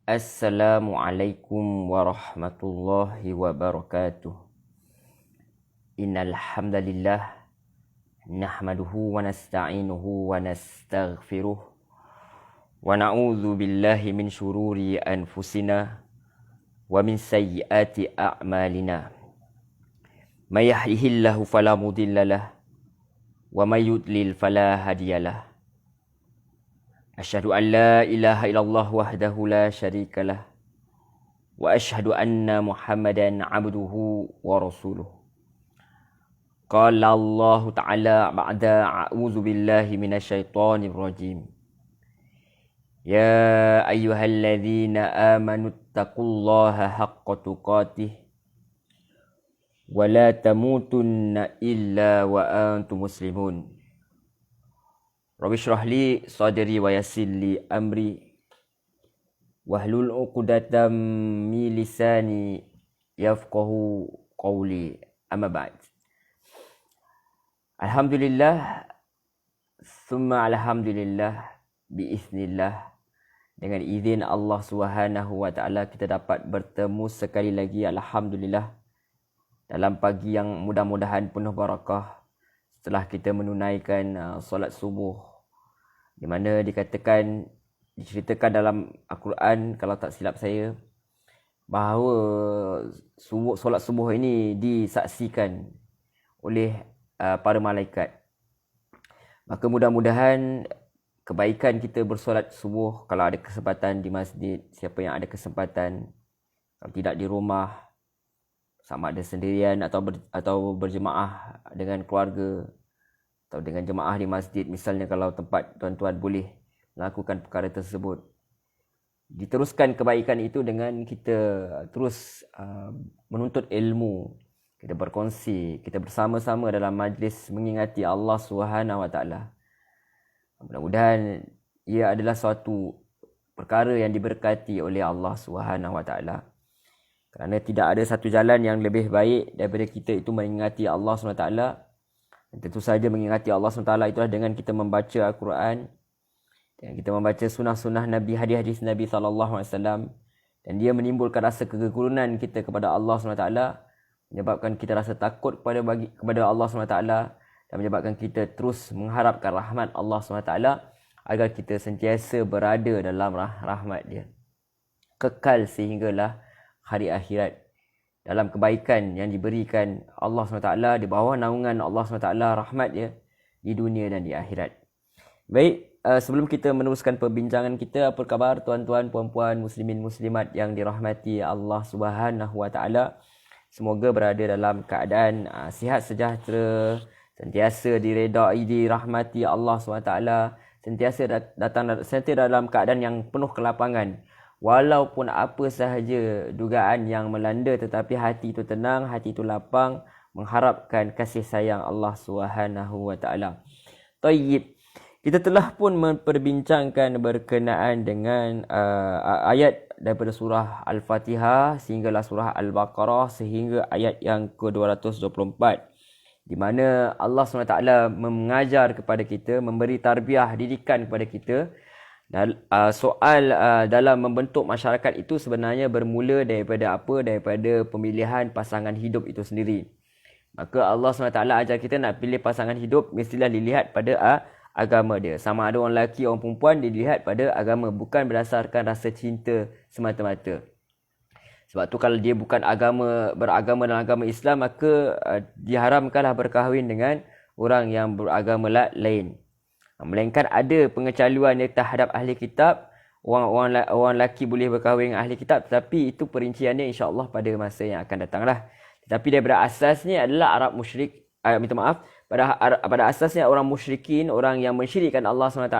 Assalamualaikum warahmatullahi wabarakatuh. Innal hamdalillah nahmaduhu wa nasta'inuhu wa nastaghfiruh wa na'udzu billahi min syururi anfusina wa min sayyiati a'malina. May yahdihillahu fala mudhillalah wa may yudlil fala hadiyalah. Asyhadu an la ilaha illallah wahdahu la syarikalah wa asyhadu anna Muhammadan abduhu wa rasuluh. Qala Allah Ta'ala ba'da a'udzu billahi minasyaitonir rajim. Ya ayyuhalladzina amanu taqullaha haqqa tuqatih wa la tamutunna illa wa antum muslimun. Rabbi syrah li sadri wa yassir li amri wahlul 'uqdatam min lisani yafqahu qawli. Amma ba'd. Alhamdulillah summa alhamdulillah biiznillah, dengan izin Allah Subhanahu wa taala kita dapat bertemu sekali lagi, alhamdulillah, dalam pagi yang mudah-mudahan penuh barakah setelah kita menunaikan solat subuh, di mana diceritakan dalam Al-Quran, kalau tak silap saya, bahawa solat subuh ini disaksikan oleh para malaikat. Maka mudah-mudahan kebaikan kita bersolat subuh, kalau ada kesempatan di masjid, siapa yang ada kesempatan, kalau tidak di rumah, sama ada sendirian atau berjemaah dengan keluarga atau dengan jemaah di masjid, misalnya kalau tempat tuan-tuan boleh melakukan perkara tersebut. Diteruskan kebaikan itu dengan kita terus menuntut ilmu, kita berkongsi, kita bersama-sama dalam majlis mengingati Allah Subhanahu wa taala. Mudah-mudahan ia adalah suatu perkara yang diberkati oleh Allah Subhanahu wa taala. Kerana tidak ada satu jalan yang lebih baik daripada kita itu mengingati Allah SWT. Dan tentu saja mengingati Allah SWT itulah dengan kita membaca Al-Quran, dengan kita membaca sunnah-sunnah Nabi, hadis-hadis Nabi SAW. Dan dia menimbulkan rasa kegurunan kita kepada Allah SWT, menyebabkan kita rasa takut kepada Allah SWT, dan menyebabkan kita terus mengharapkan rahmat Allah SWT, agar kita sentiasa berada dalam rahmat dia, kekal sehinggalah hari akhirat, dalam kebaikan yang diberikan Allah SWT, di bawah naungan Allah SWT, rahmat dia di dunia dan di akhirat. Baik, sebelum kita meneruskan perbincangan kita, apa khabar tuan-tuan, puan-puan, muslimin, muslimat yang dirahmati Allah Subhanahu wa taala? Semoga berada dalam keadaan sihat sejahtera, sentiasa diredai, dirahmati Allah SWT, sentiasa dalam keadaan yang penuh kelapangan. Walaupun apa sahaja dugaan yang melanda, tetapi hati itu tenang, hati itu lapang, mengharapkan kasih sayang Allah Subhanahu wa taala. Tayyib. Kita telah pun memperbincangkan berkenaan dengan ayat daripada surah Al-Fatihah sehinggalah surah Al-Baqarah sehingga ayat yang ke-224, di mana Allah SWT mengajar kepada kita, memberi tarbiyah, didikan kepada kita. Dan soal dalam membentuk masyarakat itu sebenarnya bermula daripada apa? Daripada pemilihan pasangan hidup itu sendiri. Maka Allah SWT ajar kita nak pilih pasangan hidup, mestilah dilihat pada agama dia. Sama ada orang lelaki, orang perempuan, dilihat pada agama, bukan berdasarkan rasa cinta semata-mata. Sebab tu kalau dia bukan beragama dalam agama Islam, maka diharamkanlah berkahwin dengan orang yang beragama lain. Melainkan ada pengecualian terhadap ahli kitab. Orang lelaki boleh berkahwin dengan ahli kitab, tetapi itu perinciannya insya-Allah pada masa yang akan datanglah. Tetapi daripada asasnya adalah Arab musyrik, pada asasnya orang musyrikin, orang yang mensyirikkan Allah SWT,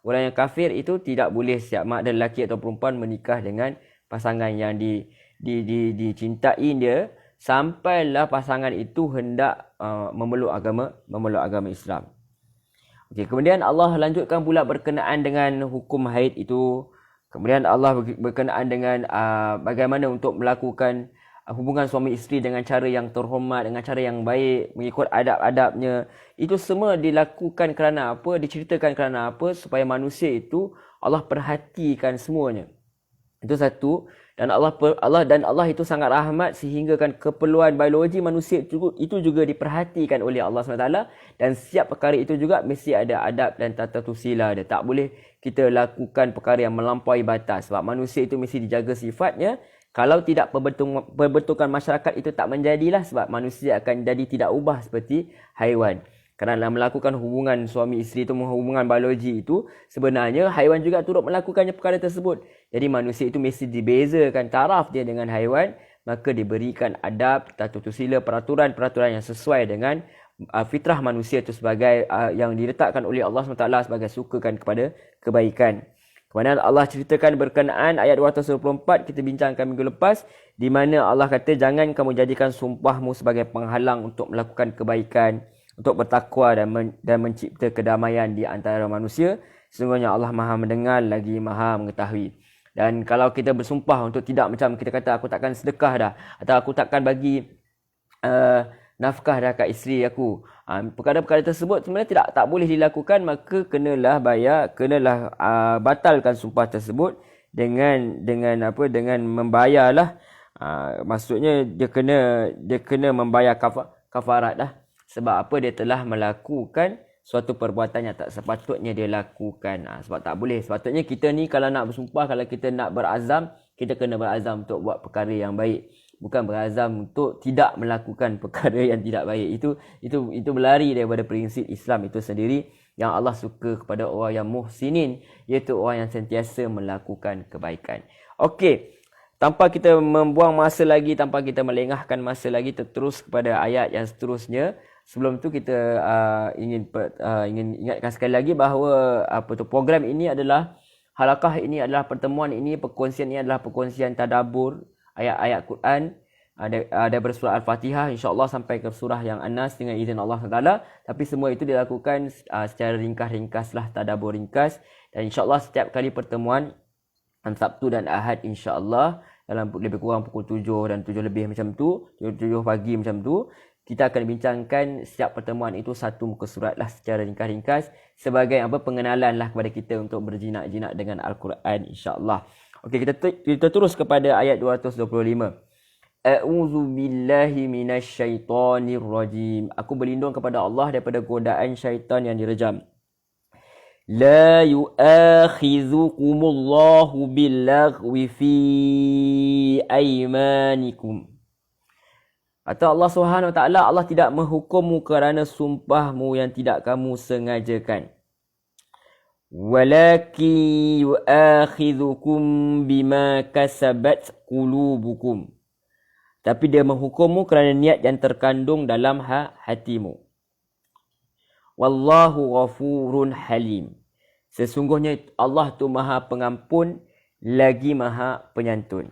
orang yang kafir itu tidak boleh sama ada lelaki atau perempuan menikah dengan pasangan yang dicintai dia, sampailah pasangan itu hendak memeluk agama Islam. Okey, kemudian Allah lanjutkan pula berkenaan dengan hukum haid itu. Kemudian Allah berkenaan dengan bagaimana untuk melakukan hubungan suami isteri dengan cara yang terhormat, dengan cara yang baik, mengikut adab-adabnya. Itu semua dilakukan kerana apa? Diceritakan kerana apa? Supaya manusia itu Allah perhatikan semuanya. Itu satu. Dan Allah itu sangat rahmat sehingga kan keperluan biologi manusia itu juga diperhatikan oleh Allah SWT. Dan setiap perkara itu juga mesti ada adab dan tata tusila dia. Tak boleh kita lakukan perkara yang melampaui batas. Sebab manusia itu mesti dijaga sifatnya. Kalau tidak pembentukan masyarakat itu tak menjadilah, sebab manusia akan jadi tidak ubah seperti haiwan. Kerana melakukan hubungan suami isteri itu, hubungan biologi itu, sebenarnya haiwan juga turut melakukannya perkara tersebut. Jadi manusia itu mesti dibezakan taraf dia dengan haiwan, maka diberikan adab, tata sila, peraturan-peraturan yang sesuai dengan fitrah manusia itu sebagai yang diletakkan oleh Allah SWT sebagai sukakan kepada kebaikan. Kemudian Allah ceritakan berkenaan ayat 224 kita bincangkan minggu lepas, di mana Allah kata jangan kamu jadikan sumpahmu sebagai penghalang untuk melakukan kebaikan, untuk bertakwa dan mencipta kedamaian di antara manusia. Sesungguhnya Allah Maha mendengar lagi Maha mengetahui. Dan kalau kita bersumpah untuk tidak, macam kita kata aku takkan sedekah dah, atau aku takkan bagi nafkah dah kat isteri aku, perkara-perkara tersebut sebenarnya tak boleh dilakukan, maka kenalah batalkan sumpah tersebut dengan membayarlah. Maksudnya dia kena membayar kafarat dah. Sebab apa? Dia telah melakukan suatu perbuatan yang tak sepatutnya dia lakukan. Sebab tak boleh. Sepatutnya kita ni kalau nak bersumpah, kalau kita nak berazam, kita kena berazam untuk buat perkara yang baik. Bukan berazam untuk tidak melakukan perkara yang tidak baik. Itu berlari daripada prinsip Islam itu sendiri, yang Allah suka kepada orang yang muhsinin, iaitu orang yang sentiasa melakukan kebaikan. Okey. Tanpa kita membuang masa lagi, tanpa kita melengahkan masa lagi, terus kepada ayat yang seterusnya. Sebelum tu kita ingin ingatkan sekali lagi bahawa program ini adalah halakah ini adalah pertemuan ini, perkongsian ini adalah perkongsian tadabbur ayat-ayat Quran ada bersurah Al-Fatihah, insya-Allah sampai ke surah yang An-Nas dengan izin Allah SWT. Tapi semua itu dilakukan secara ringkas-ringkaslah, tadabbur ringkas. Dan insya-Allah setiap kali pertemuan Sabtu dan Ahad, insya-Allah dalam lebih kurang pukul 7 dan 7 lebih macam tu, 7 pagi macam tu, kita akan bincangkan setiap pertemuan itu satu muka surat lah secara ringkas-ringkas sebagai pengenalan lah kepada kita untuk berjinak-jinak dengan Al-Quran, insya-Allah. Okey, kita terus kepada ayat 225. A'udzu billahi minasyaitonir rajim. Aku berlindung kepada Allah daripada godaan syaitan yang direjam. La yu'akhidhukumullahu billaghwi fi aymanikum. Atau Allah SWT, Allah tidak menghukummu kerana sumpahmu yang tidak kamu sengajakan. Walakin yu'akhidhukum bima kasabat qulubukum. Tapi dia menghukummu kerana niat yang terkandung dalam hatimu. Wallahu ghafurun halim. Sesungguhnya Allah tu Maha Pengampun lagi Maha Penyantun.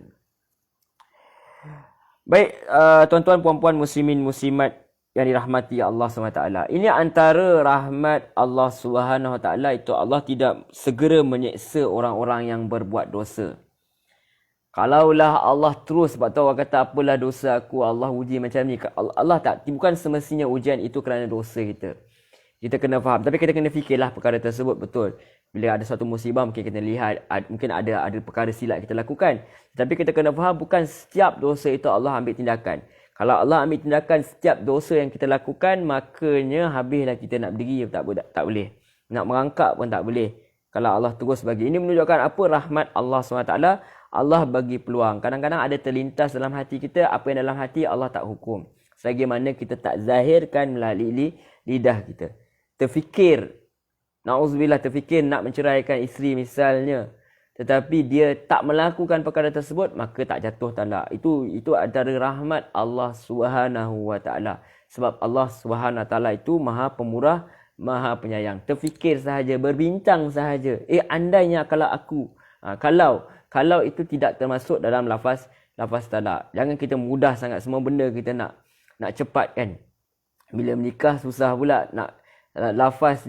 Baik, tuan-tuan, puan-puan, muslimin, muslimat yang dirahmati Allah SWT. Ini antara rahmat Allah SWT, itu Allah tidak segera menyeksa orang-orang yang berbuat dosa. Kalaulah Allah terus, sebab tu orang kata apalah dosa aku, Allah uji macam ni. Allah tak, bukan semestinya ujian itu kerana dosa kita. Kita kena faham. Tapi kita kena fikirlah perkara tersebut betul. Bila ada suatu musibah, mungkin kita lihat, mungkin ada perkara silap kita lakukan. Tapi kita kena faham, bukan setiap dosa itu Allah ambil tindakan. Kalau Allah ambil tindakan setiap dosa yang kita lakukan, makanya habislah kita nak berdiri, tak boleh. Nak merangkak pun tak boleh. Kalau Allah terus bagi. Ini menunjukkan apa rahmat Allah SWT. Allah bagi peluang. Kadang-kadang ada terlintas dalam hati kita, apa yang dalam hati Allah tak hukum. Selagi mana kita tak zahirkan melalui lidah kita. Terfikir, na'udzubillah, terfikir nak menceraikan isteri misalnya, tetapi dia tak melakukan perkara tersebut, maka tak jatuh talak. Itu antara rahmat Allah SWT. Sebab Allah SWT itu Maha Pemurah, Maha Penyayang. Terfikir sahaja, berbincang sahaja. Andainya kalau aku, kalau itu tidak termasuk dalam lafaz talak. Jangan kita mudah sangat, semua benda kita nak cepat kan. Bila menikah susah pula nak lafaz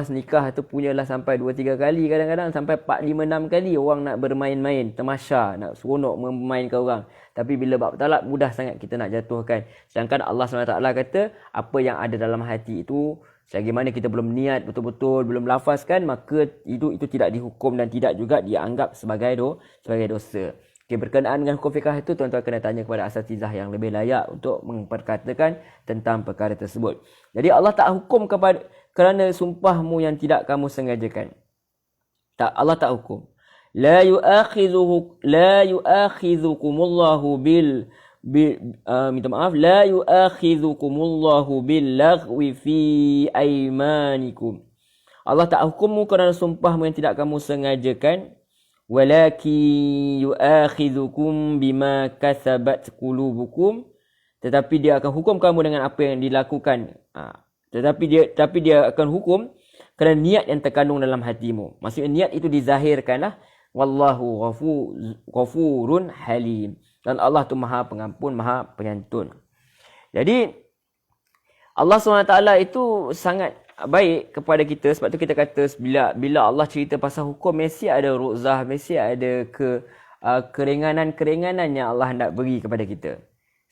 nikah tu punyalah sampai 2-3 kali, kadang-kadang sampai 4-5-6 kali orang nak bermain-main, tamasya, nak seronok memainkan orang. Tapi bila bab talak, mudah sangat kita nak jatuhkan. Sedangkan Allah SWT kata, apa yang ada dalam hati itu Selagi mana kita belum niat betul-betul, belum lafazkan, maka itu tidak dihukum dan tidak juga dianggap sebagai dosa. Okay, berkenaan dengan hukum fiqh itu, tuan-tuan kena tanya kepada asatizah yang lebih layak untuk memperkatakan tentang perkara tersebut. Jadi Allah tak hukum kerana sumpahmu yang tidak kamu sengajakan. Allah tak hukum. La yu'akhidhukumullahu minta maaf, la yu'akhidhukumullahu billaghwi fi aymanikum. Allah tak hukummu kerana sumpahmu yang tidak kamu sengajakan, walakin yu'akhidhukum bima kasabat qulubukum, tetapi dia akan hukum kamu dengan apa yang dilakukan. Tetapi dia akan hukum kerana niat yang terkandung dalam hatimu. Maksudnya niat itu dizahirkanlah. Wallahu ghafurun halim. Dan Allah tu Maha Pengampun, Maha Penyantun. Jadi Allah SWT itu sangat baik kepada kita. Sebab tu kita kata bila Allah cerita pasal hukum, mesti ada ru'zah, mesti ada keringanan-keringanan yang Allah nak beri kepada kita.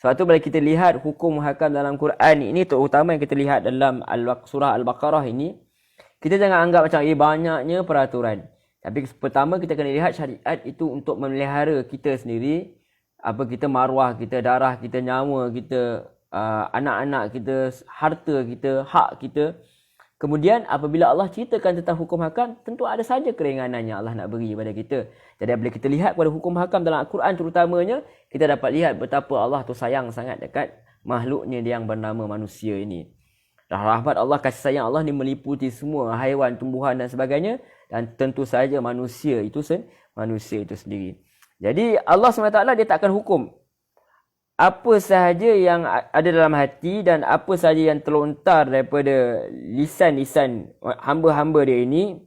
Sebab tu bila kita lihat hukum hakam dalam Quran ini, terutama yang kita lihat dalam surah Al-Baqarah ini, kita jangan anggap macam banyaknya peraturan. Tapi pertama kita kena lihat syariat itu untuk memelihara kita sendiri. Kita maruah kita, darah kita, nyawa kita, anak-anak kita, harta kita, hak kita. Kemudian apabila Allah ceritakan tentang hukum hakam, tentu ada saja keringanan yang Allah nak beri kepada kita. Jadi bila kita lihat pada hukum hakam dalam Al-Quran terutamanya, kita dapat lihat betapa Allah tu sayang sangat dekat makhluknya yang bernama manusia ini. Rahmat Allah, kasih sayang Allah ni meliputi semua haiwan, tumbuhan dan sebagainya, dan tentu saja manusia itu sendiri. Jadi Allah SWT dia tak akan hukum apa sahaja yang ada dalam hati dan apa sahaja yang terlontar daripada lisan-lisan hamba-hamba dia ini,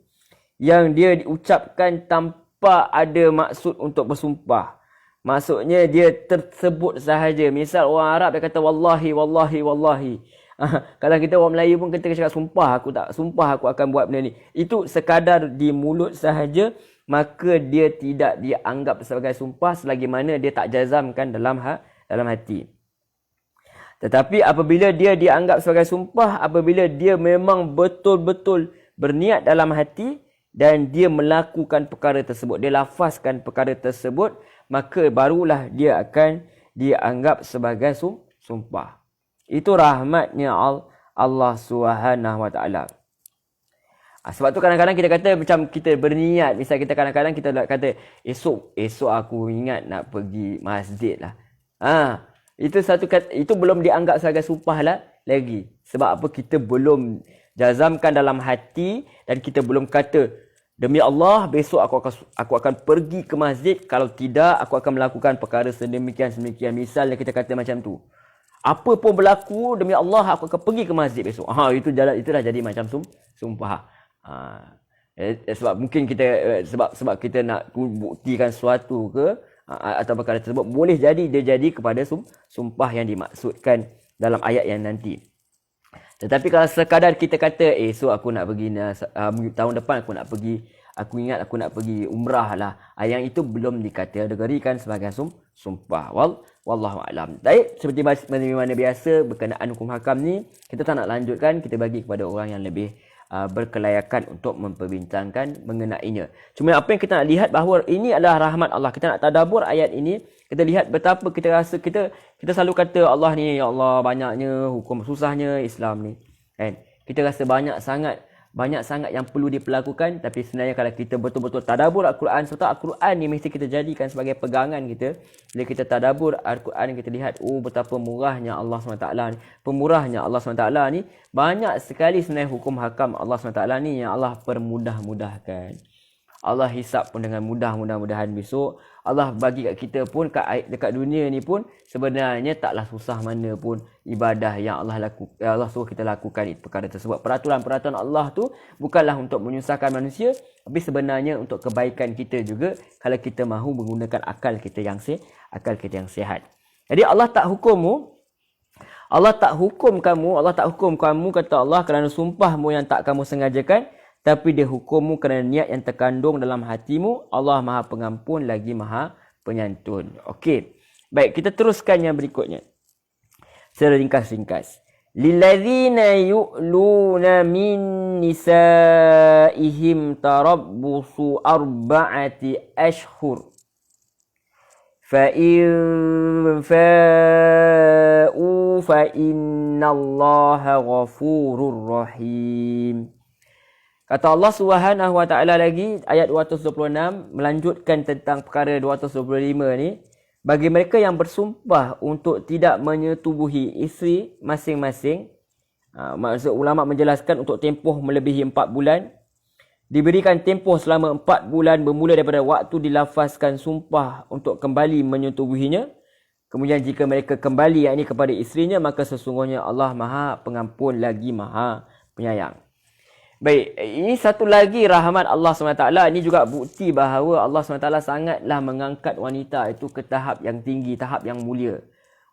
yang dia diucapkan tanpa ada maksud untuk bersumpah. Maksudnya dia tersebut sahaja. Misal orang Arab dia kata wallahi, wallahi, wallahi. Kalau kita orang Melayu pun kita cakap sumpah aku akan buat benda ni. Itu sekadar di mulut sahaja, maka dia tidak dianggap sebagai sumpah selagi mana dia tak jazamkan dalam hati. Tetapi apabila dia dianggap sebagai sumpah, apabila dia memang betul-betul berniat dalam hati dan dia melakukan perkara tersebut, dia lafazkan perkara tersebut, maka barulah dia akan dianggap sebagai sumpah. Itu rahmatnya Allah SWT. Sebab tu kadang-kadang kita kata macam kita berniat. Misal kita kadang-kadang kita kata esok aku ingat nak pergi masjid lah. Itu belum dianggap sebagai sumpah lah lagi. Sebab apa? Kita belum jazamkan dalam hati dan kita belum kata demi Allah besok aku akan pergi ke masjid. Kalau tidak aku akan melakukan perkara sedemikian. Misalnya kita kata macam tu. Apa pun berlaku, demi Allah aku akan pergi ke masjid besok. Itulah jadi macam sumpah. Sebab mungkin kita sebab kita nak buktikan sesuatu ke atau perkara tersebut, boleh jadi dia jadi kepada sumpah yang dimaksudkan dalam ayat yang nanti. Tetapi kalau sekadar kita kata esok aku nak pergi, tahun depan aku ingat aku nak pergi umrah lah, yang itu belum dikategorikan sebagai sumpah. Wallahu a'lam. Baik, seperti mana biasa berkenaan hukum hakam ni, kita tak nak lanjutkan, kita bagi kepada orang yang lebih berkelayakan untuk memperbincangkan mengenainya. Cuma apa yang kita nak lihat bahawa ini adalah rahmat Allah. Kita nak tadabbur ayat ini, kita lihat betapa kita rasa kita selalu kata Allah ni, ya Allah banyaknya hukum, susahnya Islam ni. Kan? Kita rasa banyak sangat yang perlu diperlakukan, tapi sebenarnya kalau kita betul-betul tadabbur Al-Quran, serta Al-Quran ni mesti kita jadikan sebagai pegangan kita. Bila kita tadabbur Al-Quran, kita lihat betapa murahnya Allah SWT ni, pemurahnya Allah SWT ni. Banyak sekali sebenarnya hukum hakam Allah SWT ni yang Allah permudah-mudahkan. Allah hisap pun dengan mudah-mudahan besok Allah bagi kat kita pun dekat dunia ni pun sebenarnya taklah susah mana pun ibadah yang Allah suruh kita lakukan perkara tersebut. Peraturan-peraturan Allah tu bukanlah untuk menyusahkan manusia, tapi sebenarnya untuk kebaikan kita juga kalau kita mahu menggunakan akal kita yang sihat. Jadi Allah tak hukum kamu kata Allah kerana sumpahmu yang tak kamu sengajakan, tapi dia hukummu kerana niat yang terkandung dalam hatimu. Allah Maha Pengampun lagi Maha Penyantun. Okey. Baik, kita teruskan yang berikutnya. Secara ringkas-ringkas. lilladzina yu'luna min nisaihim tarabbusu arba'ati ashhur فَإِنْ فَاءُوا فَإِنَّ اللَّهَ غَفُورٌ رَحِيمٌ. Kata Allah Subhanahu Wa Taala lagi ayat 226 melanjutkan tentang perkara 225 ni, bagi mereka yang bersumpah untuk tidak menyetubuhi isteri masing-masing, maksud ulama menjelaskan untuk tempoh melebihi 4 bulan, diberikan tempoh selama 4 bulan bermula daripada waktu dilafazkan sumpah untuk kembali menyetubuhinya. Kemudian jika mereka kembali yakni kepada isterinya, maka sesungguhnya Allah Maha Pengampun lagi Maha Penyayang. Baik, ini satu lagi rahmat Allah SWT. Ini juga bukti bahawa Allah SWT sangatlah mengangkat wanita itu ke tahap yang tinggi, tahap yang mulia.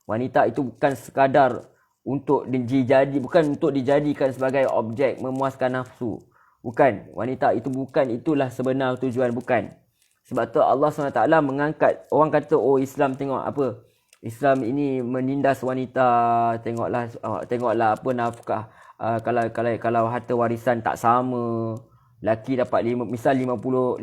Wanita itu bukan sekadar untuk dijadikan sebagai objek memuaskan nafsu. Bukan, wanita itu bukan itulah sebenar tujuan, bukan. Sebab tu Allah SWT mengangkat, orang kata oh Islam tengok apa? Islam ini menindas wanita, tengoklah apa nafkah. Kalau harta warisan tak sama, laki dapat misal 50,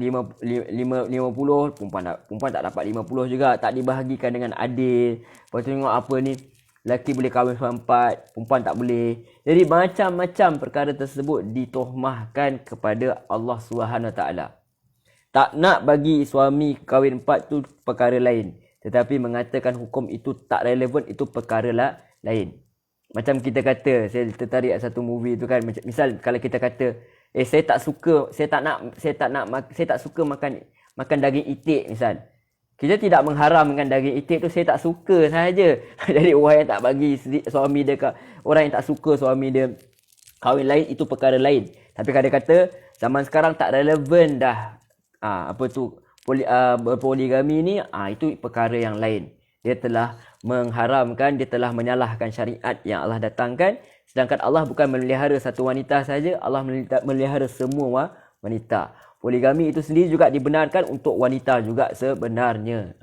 perempuan tak dapat 50 juga, tak dibahagikan dengan adil. Lepas tu tengok apa ni, laki boleh kahwin sampai 4, perempuan tak boleh. Jadi macam-macam perkara tersebut ditohmahkan kepada Allah SWT. Tak nak bagi suami kahwin 4 tu perkara lain, tetapi mengatakan hukum itu tak relevan, itu perkara lain. Macam kita kata, saya tertarik satu movie tu kan, misal kalau kita kata saya tak suka makan daging itik misal. Kita tidak mengharamkan daging itik tu, saya tak suka sahaja. Jadi orang yang tak bagi suami dia, orang yang tak suka suami dia kahwin lain, itu perkara lain. Tapi kadang kata zaman sekarang tak relevan dah. Berpoligami ni, itu perkara yang lain. Dia telah mengharamkan, dia telah menyalahkan syariat yang Allah datangkan. Sedangkan Allah bukan memelihara satu wanita saja, Allah memelihara semua wanita. Poligami itu sendiri juga dibenarkan untuk wanita juga sebenarnya.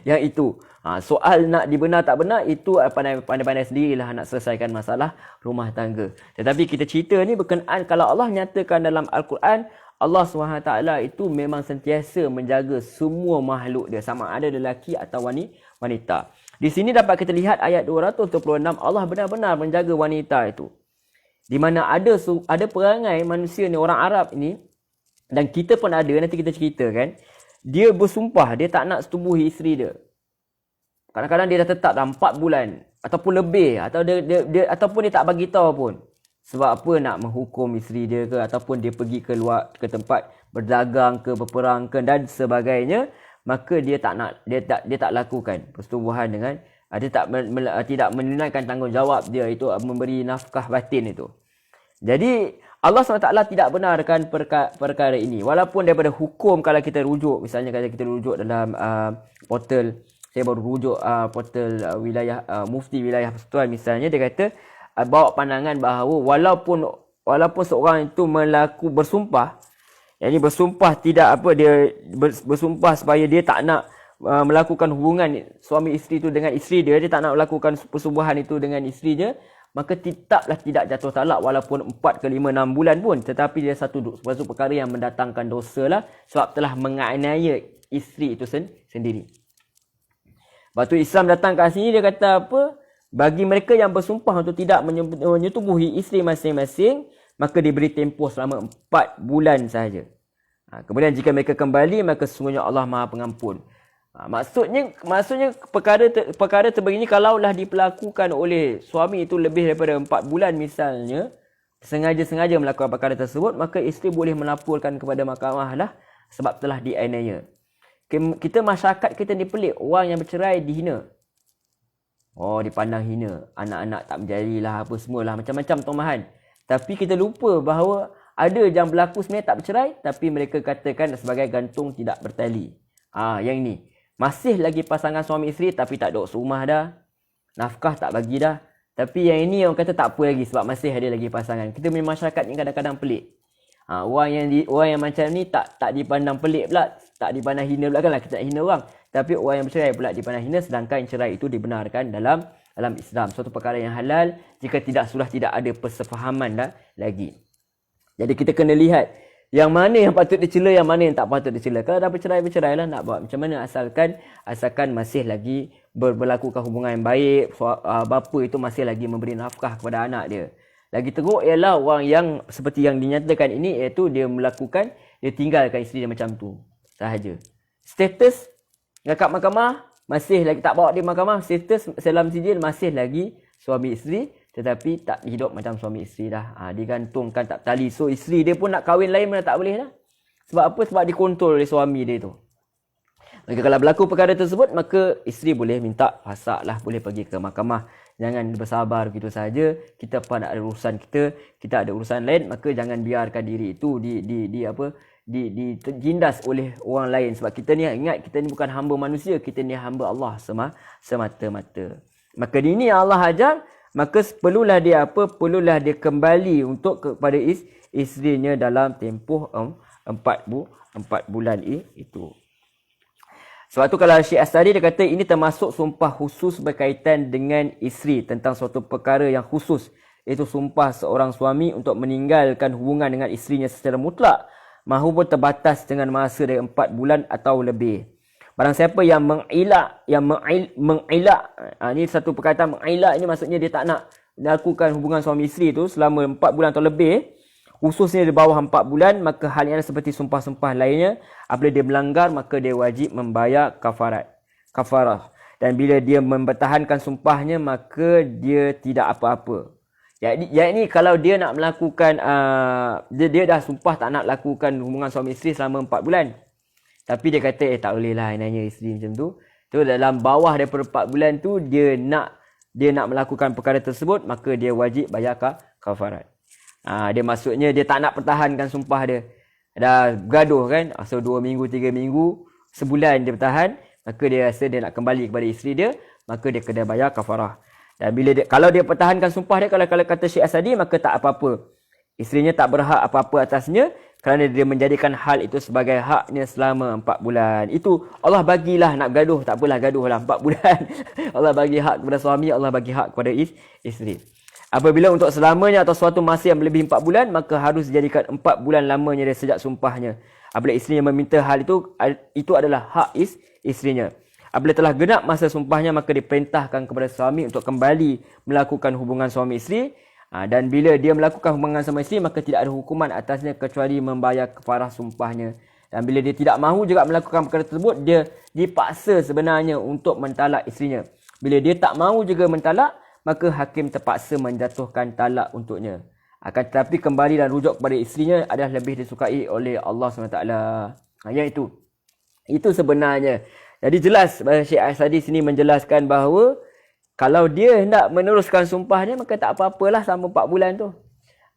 Yang itu. Soal nak dibenar tak benar, itu pandai-pandai sendirilah nak selesaikan masalah rumah tangga. Tetapi kita cerita ni berkenaan kalau Allah nyatakan dalam Al-Quran, Allah SWT itu memang sentiasa menjaga semua makhluk dia, sama ada lelaki atau wanita. Di sini dapat kita lihat ayat 226, Allah benar-benar menjaga wanita itu. Di mana ada perangai manusia ni, orang Arab ini, dan kita pun ada, nanti kita cerita kan, dia bersumpah dia tak nak setubuhi isteri dia. Kadang-kadang dia dah tetap dah 4 bulan ataupun lebih, atau ataupun dia tak bagi tahu pun. Sebab apa? Nak menghukum isteri dia ke, ataupun dia pergi keluar ke tempat berdagang ke, berperang ke dan sebagainya, maka dia tak lakukan persetubuhan dengan dia tidak menunaikan tanggungjawab dia itu memberi nafkah batin itu. Jadi Allah SWT tidak benarkan perkara ini. Walaupun daripada hukum, kalau kita rujuk, misalnya kalau kita rujuk dalam portal, saya baru rujuk portal wilayah Mufti Wilayah Persekutuan misalnya, dia kata bawa pandangan bahawa walaupun seorang itu bersumpah, yakni bersumpah tidak dia bersumpah supaya dia tak nak melakukan hubungan suami isteri itu dengan isteri dia tak nak melakukan persubuhan itu dengan isteri dia, maka tetaplah tidak jatuh talak walaupun 4 ke 5, 6 bulan pun. Tetapi dia satu perkara yang mendatangkan dosa lah, sebab telah menganiaya isteri itu sendiri. Lepas tu Islam datang kat sini, dia kata apa? Bagi mereka yang bersumpah untuk tidak menyetubuhi isteri masing-masing, maka diberi tempoh selama 4 bulan sahaja. Kemudian jika mereka kembali, maka sesungguhnya Allah Maha Pengampun. Maksudnya perkara sebegini kalaulah diperlakukan oleh suami itu lebih daripada 4 bulan misalnya, sengaja-sengaja melakukan perkara tersebut, maka isteri boleh melaporkan kepada mahkamah lah, sebab telah dianiaya. Kita masyarakat kita ni pelik, orang yang bercerai dihina. Oh, dipandang hina, anak-anak tak menjadilah, apa semualah, macam-macam tomahan. Tapi kita lupa bahawa ada yang berlaku sebenarnya tak bercerai, tapi mereka katakan sebagai gantung tidak bertali. Yang ini masih lagi pasangan suami isteri tapi tak duduk serumah dah, nafkah tak bagi dah. Tapi yang ini orang kata tak apa lagi sebab masih ada lagi pasangan. Kita punya masyarakat ni kadang-kadang pelik. Orang yang macam ni tak dipandang pelik pula, tak dipandang hina pula, kan lah kita tak hina orang. Tapi orang yang bercerai pula dipandang hina, sedangkan cerai itu dibenarkan dalam dalam Islam. Suatu perkara yang halal jika sudah tidak ada persefahaman lagi. Jadi kita kena lihat yang mana yang patut dicela, yang mana yang tak patut dicela. Kalau dah bercerai lah, nak buat macam mana, asalkan masih lagi berlakukan hubungan yang baik, bapa itu masih lagi memberi nafkah kepada anak dia. Lagi teruk ialah orang yang seperti yang dinyatakan ini, iaitu dia tinggalkan isteri dia macam tu sahaja. Status dekat mahkamah masih lagi tak bawa dia mahkamah, status dalam sijil masih lagi suami isteri, tetapi tak hidup macam suami isteri dah. Digantungkan tak tali. So isteri dia pun nak kahwin lain mana tak boleh dah. Sebab apa? Sebab dikontrol oleh suami dia tu. Maka kalau berlaku perkara tersebut, maka isteri boleh minta fasakh lah, boleh pergi ke mahkamah. Jangan bersabar begitu saja. Kita pun ada urusan kita ada urusan lain, maka jangan biarkan diri itu ditindas oleh orang lain. Sebab kita ni, ingat, kita ni bukan hamba manusia, kita ni hamba Allah semata-mata. Maka ini Allah ajar, maka perlulah dia kembali untuk kepada isterinya dalam tempoh 4 bulan itu. Sebab tu kalau Syekh As-Sadi dia kata ini termasuk sumpah khusus berkaitan dengan isteri tentang suatu perkara yang khusus, iaitu sumpah seorang suami untuk meninggalkan hubungan dengan isterinya secara mutlak mahupun terbatas dengan masa dari 4 bulan atau lebih. Barang siapa yang mengilak, ini satu perkataan mengilak, ini maksudnya dia tak nak melakukan hubungan suami isteri tu selama 4 bulan atau lebih, khususnya di bawah 4 bulan, maka halnya seperti sumpah-sumpah lainnya. Apabila dia melanggar, maka dia wajib membayar kafarah. Dan bila dia mempertahankan sumpahnya, maka dia tidak apa-apa. Yakni kalau dia nak melakukan, dia dah sumpah tak nak lakukan hubungan suami isteri selama 4 bulan. Tapi dia kata, tak boleh lah nanya isteri macam tu. Tu dalam bawah daripada 4 bulan tu, dia nak melakukan perkara tersebut, maka dia wajib bayar kafarat. Dia maksudnya dia tak nak pertahankan sumpah dia. Dah gaduh kan, so 2 minggu, 3 minggu, sebulan dia bertahan, maka dia rasa dia nak kembali kepada isteri dia, maka dia kena bayar kafarah. Dan kalau dia pertahankan sumpah dia, kalau kata Syekh As-Sadi, maka tak apa-apa. Isterinya tak berhak apa-apa atasnya, kerana dia menjadikan hal itu sebagai haknya selama 4 bulan. Itu Allah bagilah, nak gaduh, tak apalah, gaduhlah 4 bulan. Allah bagi hak kepada suami, Allah bagi hak kepada isteri. Apabila untuk selamanya atau suatu masa yang melebihi 4 bulan, maka harus dijadikan 4 bulan lamanya dari sejak sumpahnya. Apabila isterinya meminta hal itu adalah hak isterinya. Apabila telah genap masa sumpahnya, maka diperintahkan kepada suami untuk kembali melakukan hubungan suami isteri. Dan bila dia melakukan hubungan sama isteri, maka tidak ada hukuman atasnya kecuali membayar kafarah sumpahnya. Dan bila dia tidak mahu juga melakukan perkara tersebut, dia dipaksa sebenarnya untuk mentalak isterinya. Bila dia tak mahu juga mentalak, maka hakim terpaksa menjatuhkan talak untuknya. Akan tetapi kembali dan rujuk kepada isterinya adalah lebih disukai oleh Allah SWT. Yang itu sebenarnya. Jadi jelas Syekh As-Sadi sini menjelaskan bahawa kalau dia hendak meneruskan sumpah dia, maka tak apa-apalah selama 4 bulan tu.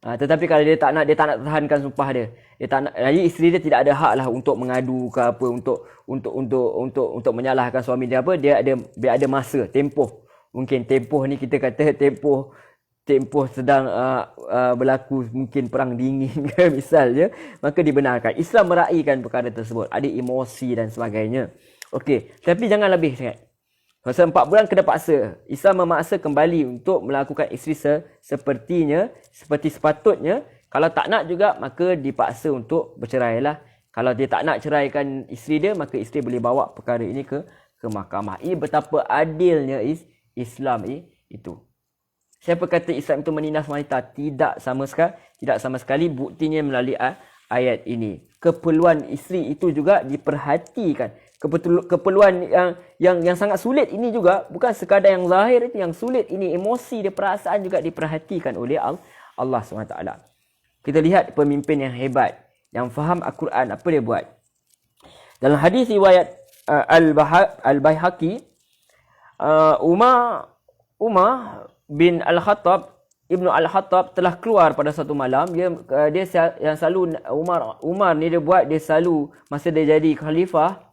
Tetapi kalau dia tak nak tahankan sumpah dia. Dia tak nak, jadi isteri dia tidak ada hak lah untuk mengadu ke apa, untuk menyalahkan suami dia apa. Dia ada masa, tempoh. Mungkin tempoh ni kita kata tempoh sedang berlaku mungkin perang dingin ke misalnya, maka dibenarkan. Islam meraihkan perkara tersebut. Ada emosi dan sebagainya. Okey, tapi jangan lebih sangat. Masa 4 bulan kena paksa. Islam memaksa kembali untuk melakukan isteri seperti sepatutnya. Kalau tak nak juga, maka dipaksa untuk bercerai lah. Kalau dia tak nak ceraikan isteri dia, maka isteri boleh bawa perkara ini ke mahkamah. Ini betapa adilnya Islam itu. Siapa kata Islam itu menindas wanita? Tidak sama sekali. Buktinya melalui ayat ini. Keperluan isteri itu juga diperhatikan. Keperluan yang sangat sulit ini juga bukan sekadar yang zahir itu, yang sulit ini emosi dia, perasaan juga diperhatikan oleh Allah SWT. Kita lihat pemimpin yang hebat, yang faham Al-Quran, apa dia buat. Dalam hadis riwayat Al-Baihaqi, Umar bin Al-Khattab, Ibnu Al-Khattab telah keluar pada satu malam. Dia yang selalu Umar ni dia selalu masa dia jadi khalifah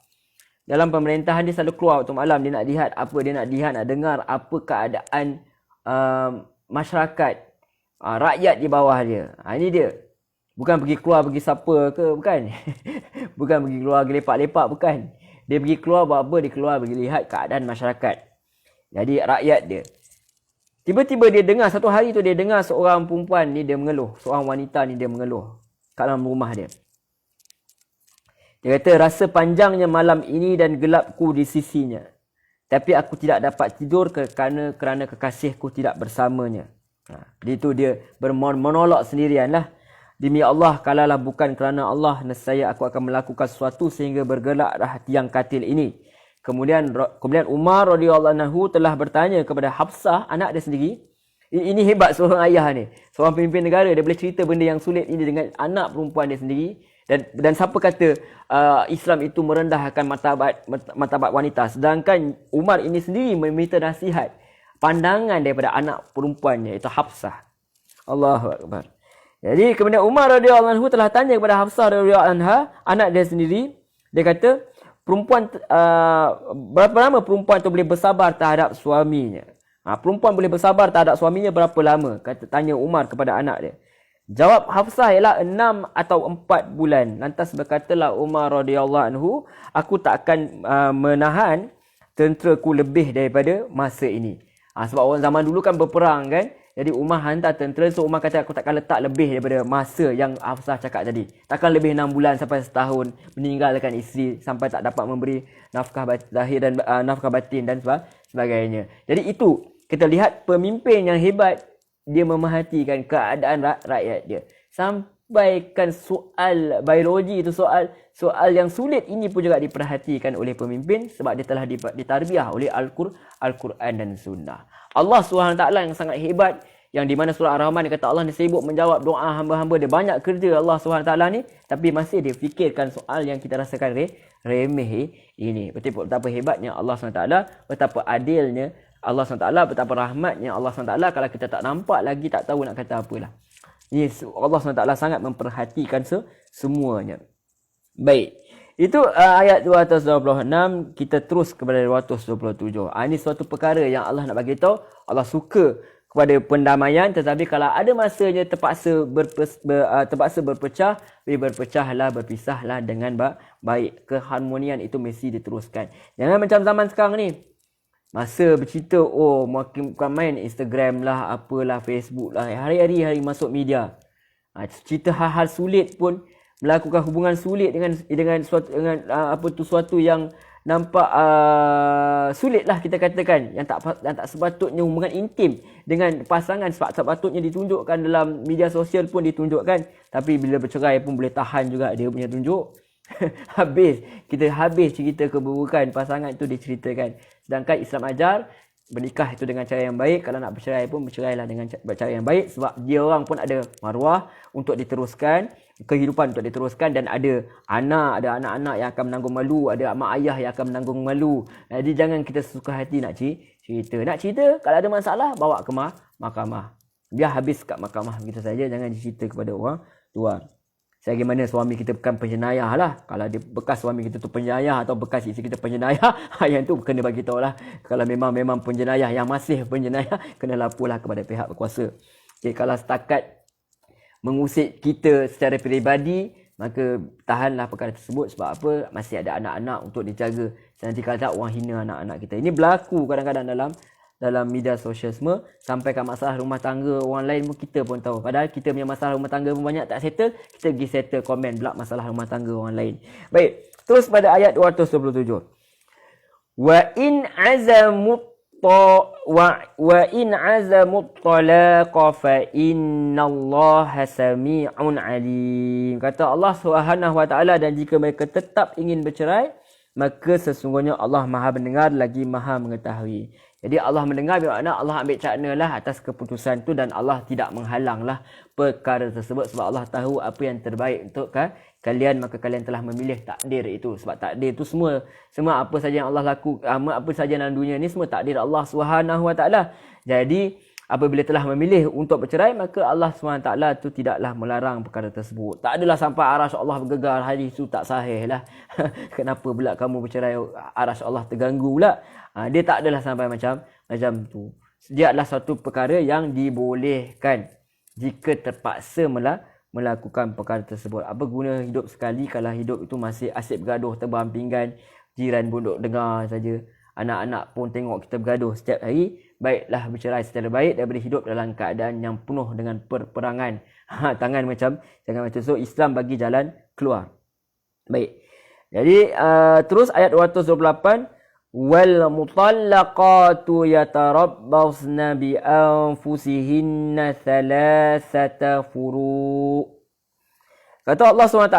dalam pemerintahan, dia selalu keluar waktu malam. Dia nak lihat apa, nak dengar apa keadaan masyarakat, rakyat di bawah dia. Ini dia. Bukan pergi keluar pergi sapa ke, bukan. Bukan pergi keluar pergi lepak-lepak, bukan. Dia pergi keluar buat apa? Dia keluar pergi lihat keadaan masyarakat. Jadi rakyat dia. Tiba-tiba dia dengar, satu hari tu dia dengar seorang perempuan ni dia mengeluh. Seorang wanita ni dia mengeluh kat dalam rumah dia. Dia kata, rasa panjangnya malam ini dan gelapku di sisinya. Tapi aku tidak dapat tidur kerana kekasihku tidak bersamanya. Itu dia bermonolog sendirian lah. Demi Allah, kalaulah bukan kerana Allah, nescaya aku akan melakukan sesuatu sehingga bergelaklah tiang katil ini. Kemudian Umar radhiyallahu anhu telah bertanya kepada Hafsah, anak dia sendiri. Ini hebat seorang ayah ni. Seorang pemimpin negara, dia boleh cerita benda yang sulit ini dengan anak perempuan dia sendiri. Dan siapa kata Islam itu merendahkan martabat wanita. Sedangkan Umar ini sendiri meminta nasihat, pandangan daripada anak perempuannya, itu Hafsah. Allahu Akbar. Jadi kemudian Umar radhiyallahu anhu telah tanya kepada Hafsah radhiyallahu anha, anak dia sendiri. Dia kata, perempuan berapa lama perempuan tu boleh bersabar terhadap suaminya? Perempuan boleh bersabar terhadap suaminya berapa lama? Tanya Umar kepada anak dia. Jawab Hafsah ialah 6 atau 4 bulan. Lantas berkatalah Umar radhiyallahu anhu, aku tak akan menahan tenteraku lebih daripada masa ini. Sebab orang zaman dulu kan berperang kan. Jadi Umar hantar tentera, so Umar kata aku takkan letak lebih daripada masa yang Hafsah cakap tadi. Takkan lebih 6 bulan sampai setahun meninggalkan isteri sampai tak dapat memberi nafkah lahir dan nafkah batin dan sebagainya. Jadi itu kita lihat pemimpin yang hebat, dia memerhatikan keadaan rakyat dia. Sampaikan soal biologi itu, soal yang sulit ini pun juga diperhatikan oleh pemimpin sebab dia telah ditarbiah oleh Al-Quran dan Sunnah. Allah SWT yang sangat hebat, yang di mana surah Ar-Rahman dia kata Allah ni sibuk menjawab doa hamba-hamba dia. Banyak kerja Allah SWT ni, tapi masih dia fikirkan soal yang kita rasakan remeh ini. Betapa hebatnya Allah SWT, betapa adilnya Allah SWT, betapa rahmatnya Allah SWT kalau kita tak nampak lagi, tak tahu nak kata apalah. Yes, Allah SWT sangat memperhatikan semuanya. Baik. Itu ayat 226, kita terus kepada 227. Ini suatu perkara yang Allah nak bagi tahu. Allah suka kepada pendamaian, tetapi kalau ada masanya terpaksa berpecah, berpecahlah, berpisahlah dengan baik. Keharmonian itu mesti diteruskan. Jangan macam zaman sekarang ni. Masa bercerita, makin bukan main Instagram lah, apalah, Facebook lah. Hari-hari masuk media. Cerita hal-hal sulit pun, melakukan hubungan sulit dengan suatu yang nampak sulit lah kita katakan, yang tak sepatutnya hubungan intim dengan pasangan sepatutnya ditunjukkan dalam media sosial pun ditunjukkan, tapi bila bercerai pun boleh tahan juga dia punya tunjuk. Kita habis cerita keburukan pasangan itu diceritakan. Sedangkan Islam ajar bernikah itu dengan cara yang baik. Kalau nak bercerai pun bercerailah dengan cara yang baik, sebab dia orang pun ada maruah untuk diteruskan, kehidupan untuk diteruskan, dan ada anak-anak yang akan menanggung malu, ada mak ayah yang akan menanggung malu. Jadi jangan kita suka hati nak cerita. Nak cerita, kalau ada masalah bawa ke mahkamah. Biar habis kat mahkamah begitu saja, jangan dicerita kepada orang tua. Sebagaimana suami kita bukan penjenayah lah. Kalau dia bekas suami kita tu penjenayah atau bekas isteri kita penjenayah, yang tu kena bagi tahu lah. Kalau memang penjenayah, yang masih penjenayah, kena laporlah kepada pihak berkuasa. Okay, kalau setakat mengusik kita secara peribadi, maka tahanlah perkara tersebut. Sebab apa? Masih ada anak-anak untuk dijaga. Nanti kalau tak, orang hina anak-anak kita. Ini berlaku kadang-kadang dalam media sosial semua. Sampaikan masalah rumah tangga orang lain pun kita pun tahu. Padahal kita punya masalah rumah tangga pun banyak tak settle, kita pergi settle komen pula masalah rumah tangga orang lain. Baik, terus pada ayat 227. Wa in azamut talaqa fa innallaha sami'un alim. Kata Allah Subhanahu wa taala, dan jika mereka tetap ingin bercerai, maka sesungguhnya Allah Maha mendengar lagi Maha mengetahui. Jadi Allah mendengar, bermakna Allah ambil caknalah atas keputusan tu, dan Allah tidak menghalanglah perkara tersebut sebab Allah tahu apa yang terbaik untuk kalian, maka kalian telah memilih takdir itu. Sebab takdir itu semua apa saja yang Allah lakukan, apa saja dalam dunia ni semua takdir Allah Subhanahu wa taala. Jadi apabila telah memilih untuk bercerai, maka Allah SWT tu tidaklah melarang perkara tersebut. Tak adalah sampai arasy Allah bergegar, hadis itu tak sahih lah. Kenapa pula kamu bercerai, arasy Allah terganggu pula? Dia tak adalah sampai macam tu. Dia adalah satu perkara yang dibolehkan jika terpaksa melakukan perkara tersebut. Apa guna hidup sekali kalau hidup itu masih asyik bergaduh, terbang pinggan, jiran pun duk dengar saja. Anak-anak pun tengok kita bergaduh setiap hari. baiklah bercerai secara baik daripada hidup dalam keadaan yang penuh dengan peperangan. Tangan macam, jangan macam. So Islam bagi jalan keluar. Baik. Jadi terus ayat 228, wal mutallaqatu yatarabbasna bi anfusihinna thalathata furu'. Kata Allah SWT,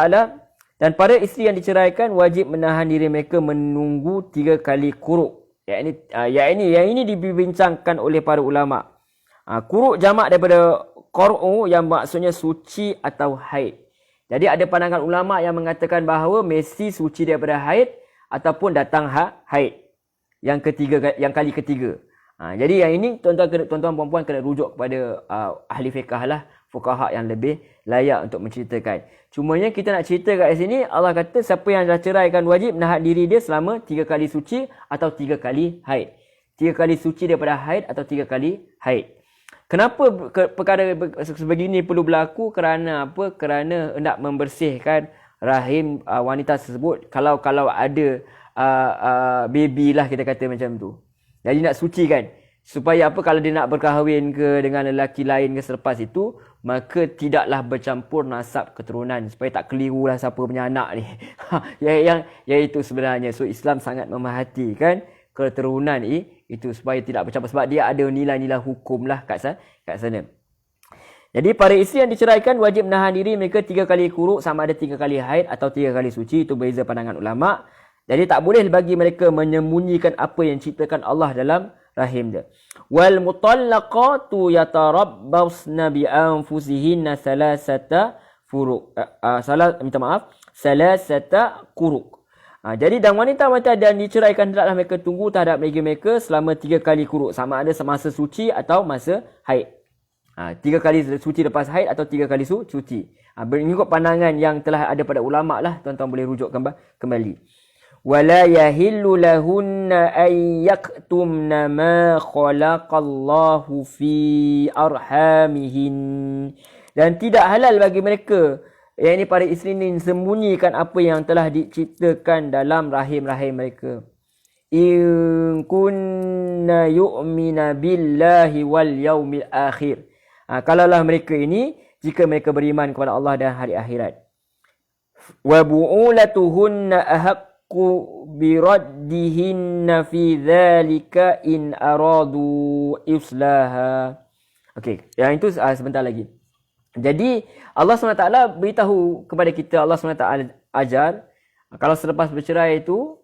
dan para isteri yang diceraikan wajib menahan diri mereka menunggu 3 kali kuruk. Yang ini dibincangkan oleh para ulama. Kuruk jamak daripada qur'u yang maksudnya suci atau haid. Jadi ada pandangan ulama yang mengatakan bahawa mesti suci daripada haid ataupun datang haid. Yang kali ketiga. Jadi yang ini tuan-tuan puan-puan kena rujuk kepada ahli fiqh lah, fuqaha yang lebih layak untuk menceritakan. Cumanya kita nak cerita kat sini, Allah kata siapa yang dah ceraikan wajib menahan diri dia selama 3 kali suci atau 3 kali haid. 3 kali suci daripada haid atau 3 kali haid. Kenapa perkara sebegini perlu berlaku? Kerana apa? Kerana hendak membersihkan rahim wanita tersebut kalau ada baby lah, kita kata macam tu. Jadi nak suci kan, supaya apa, kalau dia nak berkahwin ke dengan lelaki lain ke selepas itu, maka tidaklah bercampur nasab keturunan, supaya tak keliru lah siapa punya anak ni. yang itu sebenarnya. So Islam sangat memerhatikan keturunan itu supaya tidak bercampur, sebab dia ada nilai-nilai hukum lah kat sana. Jadi para isteri yang diceraikan wajib menahan diri mereka 3 kali kuruk, sama ada 3 kali haid atau 3 kali suci. Itu beza pandangan ulama. Jadi tak boleh bagi mereka menyembunyikan apa yang diciptakan Allah dalam rahim dia. Wal mutallaqatu yatarabbasna bi anfusihinna salasata quru'. Jadi dan wanita-wanita yang diceraikan hendaklah mereka tunggu terhadap mereka selama 3 kali kuruk, sama ada semasa suci atau masa haid. 3 kali suci lepas haid atau 3 kali suci. Mengikut pandangan yang telah ada pada ulama lah, tuan-tuan boleh rujuk kembali. Wala yahillu lahunna ay yaktumna ma khalaqallahu fi arhamihin. Dan tidak halal bagi mereka, yang ini para isteri ini, sembunyikan apa yang telah diciptakan dalam rahim-rahim mereka. In kunna yu'mina billahi wal yaumil akhir. Kalaulah mereka ini, jika mereka beriman kepada Allah dan hari akhirat. Wa bu'ulatuhunna ahaqqu biraddihinna fi dhalika in aradu islaha. Okey, yang itu sebentar lagi. Jadi Allah SWT beritahu kepada kita, Allah SWT ajar, kalau selepas bercerai itu,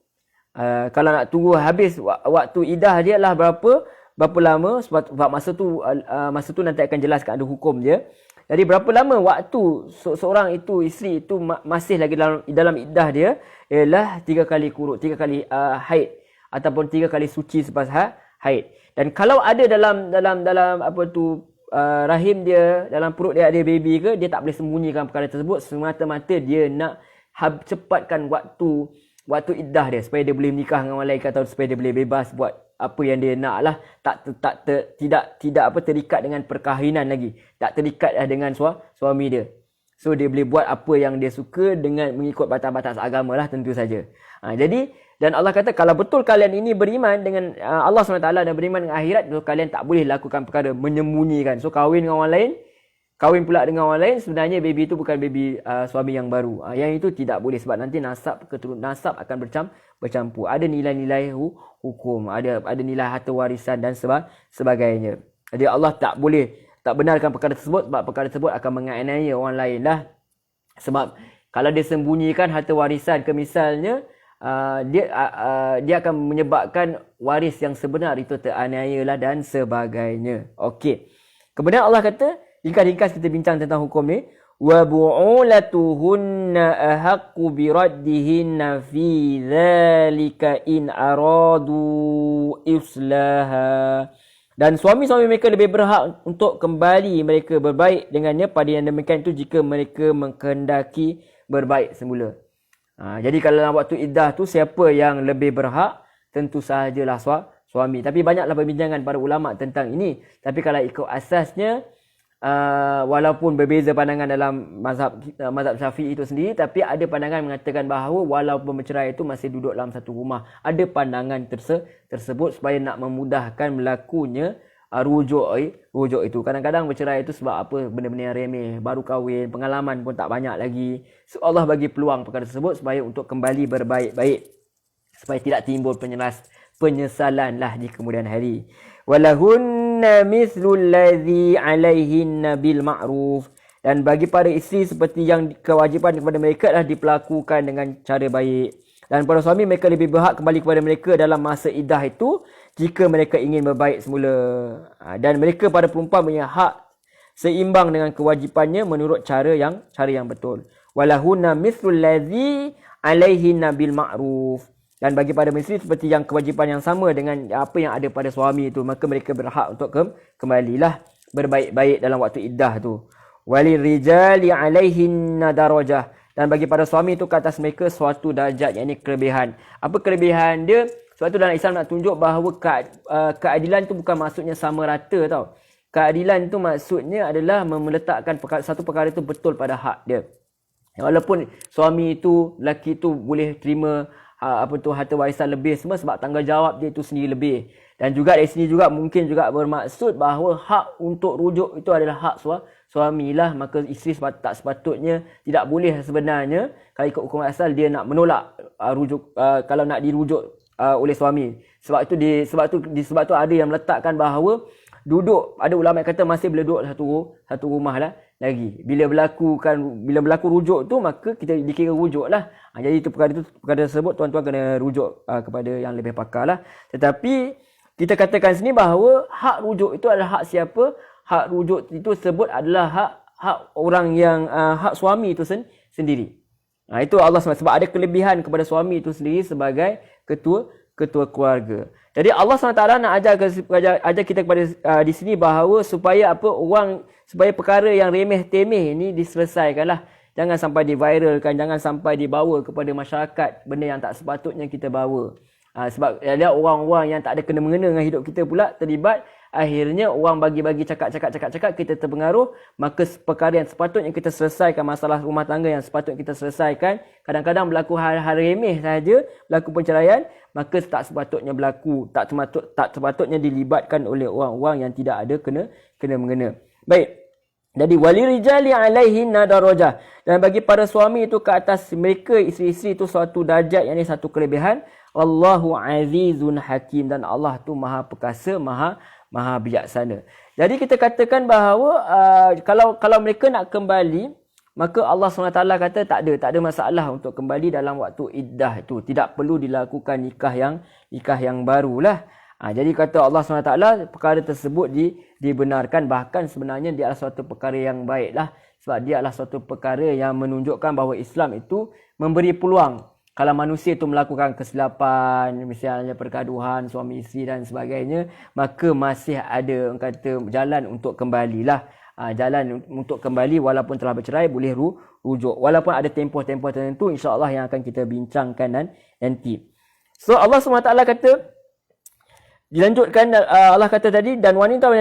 kalau nak tunggu habis waktu iddah dia lah berapa lama, sebab masa tu nanti akan jelaskan ada hukum dia. Jadi berapa lama waktu seorang itu, isteri itu masih lagi dalam iddah dia, ialah 3 kali kuruk, 3 kali haid ataupun 3 kali suci selepas haid. Dan kalau ada dalam rahim dia, dalam perut dia ada baby ke, dia tak boleh sembunyikan perkara tersebut, semata-mata dia nak cepatkan waktu iddah dia supaya dia boleh menikah dengan orang lain, atau supaya dia boleh bebas buat apa yang dia nak lah, tidak terikat dengan perkahwinan lagi, tak terikat dengan suami dia. So dia boleh buat apa yang dia suka dengan mengikut batas-batas agama lah, tentu saja. Jadi, dan Allah kata kalau betul kalian ini beriman dengan Allah SWT dan beriman dengan akhirat, so kalian tak boleh lakukan perkara menyembunyikan. So kahwin dengan orang lain, kahwin pula dengan orang lain, sebenarnya baby itu bukan baby suami yang baru. Yang itu tidak boleh, sebab nanti nasab akan bercampur. Ada nilai-nilai hukum, ada nilai harta warisan dan sebagainya. Jadi Allah tak benarkan perkara tersebut, sebab perkara tersebut akan menganiaya orang lain lah. Sebab kalau dia sembunyikan harta warisan ke misalnya, dia akan menyebabkan waris yang sebenar itu teraniaya lah dan sebagainya. Okey. Kemudian Allah kata, ringkas kita bincang tentang hukum ni, wa bu'ulatuhunna ahaqqu biraddihinna fi dhalika in aradu islaha. Dan suami-suami mereka lebih berhak untuk kembali mereka berbaik dengannya pada yang demikian itu jika mereka menghendaki berbaik semula. Jadi kalau dalam waktu iddah tu, siapa yang lebih berhak? Tentu sahajalah suami. Tapi banyaklah perbincangan para ulama tentang ini. Tapi kalau ikut asasnya, walaupun berbeza pandangan dalam mazhab Syafi'i itu sendiri, tapi ada pandangan mengatakan bahawa walaupun bercerai itu masih duduk dalam satu rumah. Ada pandangan tersebut supaya nak memudahkan berlakunya rujuk itu. Kadang-kadang bercerai itu sebab apa? Benda-benda yang remeh, baru kahwin, pengalaman pun tak banyak lagi. So Allah bagi peluang perkara tersebut supaya untuk kembali berbaik-baik, supaya tidak timbul penyesalan lah di kemudian hari. Walahunna mithlul ladzi 'alaihinna bil ma'ruf, dan bagi para isteri seperti yang kewajipan kepada mereka adalah diperlakukan dengan cara baik, dan para suami mereka lebih berhak kembali kepada mereka dalam masa iddah itu jika mereka ingin berbaik semula. Dan mereka para perempuan punya hak seimbang dengan kewajipannya menurut cara yang betul. Walahunna mithlul ladzi 'alaihinna bil ma'ruf, dan bagi pada isteri seperti yang kewajipan yang sama dengan apa yang ada pada suami itu, maka mereka berhak untuk kembalilah berbaik-baik dalam waktu iddah tu. Walirijali 'alaihinna darajah, dan bagi pada suami itu ke atas mereka suatu darjat, yakni kelebihan. Apa kelebihan dia? Sebab tu dalam Islam nak tunjuk bahawa keadilan tu bukan maksudnya sama rata tau. Keadilan tu maksudnya adalah meletakkan satu perkara itu betul pada hak dia. Walaupun suami itu, lelaki itu boleh terima harta warisan lebih semua sebab tanggungjawab dia itu sendiri lebih. Dan juga dari sini juga mungkin juga bermaksud bahawa hak untuk rujuk itu adalah hak suami lah, maka isteri tak sepatutnya, tidak boleh sebenarnya kalau ikut hukum asal dia nak menolak rujuk kalau nak dirujuk oleh suami. Sebab tu ada yang meletakkan bahawa duduk, ada ulama yang kata masih boleh duduk satu rumah lah lagi. Bila berlaku rujuk tu, maka kita dikira rujuk lah. Jadi itu perkara tersebut tuan-tuan kena rujuk kepada yang lebih pakar lah. Tetapi kita katakan sini bahawa hak rujuk itu adalah hak siapa? Hak rujuk itu sebut adalah hak orang yang hak suami itu sendiri. Itu Allah SWT, sebab ada kelebihan kepada suami itu sendiri sebagai ketua keluarga. Jadi Allah SWT nak ajar kita kepada di sini bahawa supaya perkara yang remeh-temeh ini diselesaikanlah. Jangan sampai diviralkan, jangan sampai dibawa kepada masyarakat benda yang tak sepatutnya kita bawa. Sebab ada orang-orang yang tak ada kena-mengena dengan hidup kita pula terlibat, akhirnya orang bagi-bagi cakap, kita terpengaruh, maka perkara yang sepatutnya kita selesaikan, masalah rumah tangga yang sepatutnya kita selesaikan, kadang-kadang berlaku hal-hal remeh sahaja, berlaku perceraian, maka tak sepatutnya berlaku, tak sepatutnya dilibatkan oleh orang-orang yang tidak ada kena-mengena. Baik. Jadi walirijali 'alaihinna darajah, dan bagi para suami itu ke atas mereka isteri-isteri itu suatu darjat, yakni satu kelebihan. Wallahu azizun hakim, dan Allah tu maha perkasa, maha bijaksana. Jadi kita katakan bahawa kalau mereka nak kembali, maka Allah SWT kata tak ada masalah untuk kembali dalam waktu iddah itu. Tidak perlu dilakukan nikah yang barulah. Jadi kata Allah SWT, perkara tersebut dibenarkan, bahkan sebenarnya dia adalah suatu perkara yang baiklah, sebab dia adalah suatu perkara yang menunjukkan bahawa Islam itu memberi peluang. Kalau manusia itu melakukan kesilapan, misalnya pergaduhan suami isteri dan sebagainya, maka masih ada jalan untuk kembalilah. Jalan untuk kembali walaupun telah bercerai, boleh rujuk. Walaupun ada tempoh-tempoh tertentu, insya-Allah yang akan kita bincangkan nanti. So Allah SWT kata, dilanjutkan, Allah kata tadi, dan wanita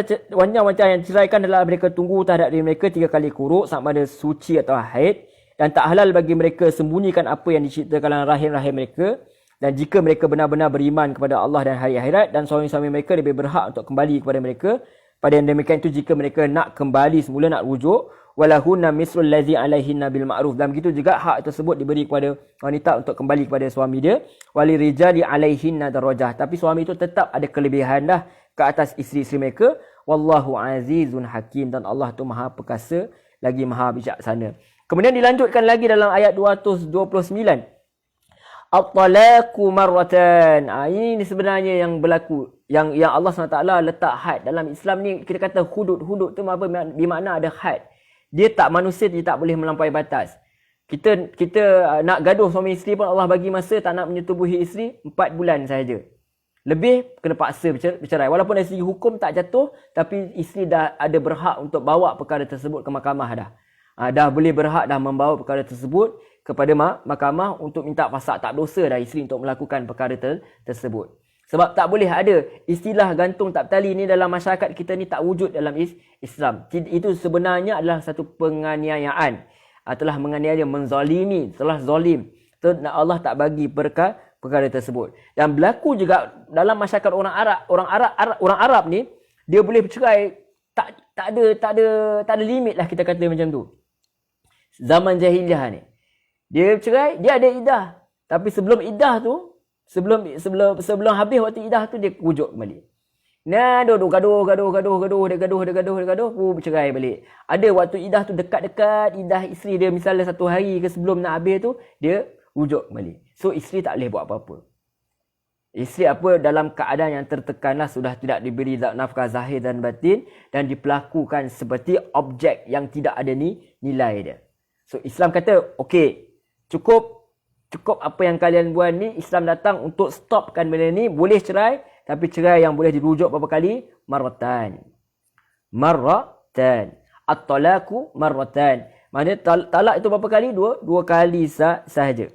yang ceraikan adalah mereka tunggu terhadap diri mereka 3 kali kuruk sama ada suci atau haid, dan tak halal bagi mereka sembunyikan apa yang diciptakan dalam rahim-rahim mereka. Dan jika mereka benar-benar beriman kepada Allah dan hari akhirat, dan suami-suami mereka lebih berhak untuk kembali kepada mereka. Pada yang demikian itu, jika mereka nak kembali semula, nak rujuk, walahunna mislul ladzi 'alaihinna bil ma'ruf, dan begitu juga hak tersebut diberi kepada wanita untuk kembali kepada suami dia. Walirijali 'alaihinna darajah, tapi suami itu tetap ada kelebihan dah ke atas isteri-isteri mereka. Wallahu azizun hakim, dan Allah tu maha perkasa lagi maha bijaksana. Kemudian dilanjutkan lagi dalam ayat 229. At-talaqu marratan. Ini sebenarnya yang berlaku, yang Allah SWT letak had dalam Islam ni. Kita kata hudud tu apa, bermakna ada had. Manusia dia tak boleh melampaui batas. Kita nak gaduh suami isteri pun Allah bagi masa, tak nak menyetubuhi isteri 4 bulan sahaja. Lebih kena paksa bercerai. Walaupun dari segi hukum tak jatuh, tapi isteri dah ada berhak untuk bawa perkara tersebut ke mahkamah dah. Dah boleh berhak dah membawa perkara tersebut kepada mahkamah untuk minta fasakh, tak dosa dah isteri untuk melakukan perkara tersebut. Sebab tak boleh ada istilah gantung tak bertali ni dalam masyarakat kita ni, tak wujud dalam Islam. Itu sebenarnya adalah satu penganiayaan. Telah menganiaya, menzalimi, telah zalim. Allah tak bagi perkara tersebut. Dan berlaku juga dalam masyarakat orang Arab ni, dia boleh bercerai tak ada limit lah, kita kata macam tu. Zaman jahiliah ni, dia bercerai, dia ada iddah. Tapi sebelum iddah tu, sebelum habis waktu iddah tu, dia rujuk kembali. Nah, gaduh, dia gaduh, bercerai balik. Ada waktu iddah tu dekat-dekat iddah isteri dia, misalnya 1 hari ke sebelum nak habis tu, dia rujuk kembali. So isteri tak boleh buat apa-apa. Isteri dalam keadaan yang tertekanlah, sudah tidak diberi nafkah zahir dan batin, dan diperlakukan seperti objek yang tidak ada nilai dia. So Islam kata, okey, cukup apa yang kalian buat ni. Islam datang untuk stopkan benda ni. Boleh cerai, tapi cerai yang boleh dirujuk berapa kali? Marratan. At-talaqu marratan. Maknanya talak itu berapa kali? Dua kali sahaja.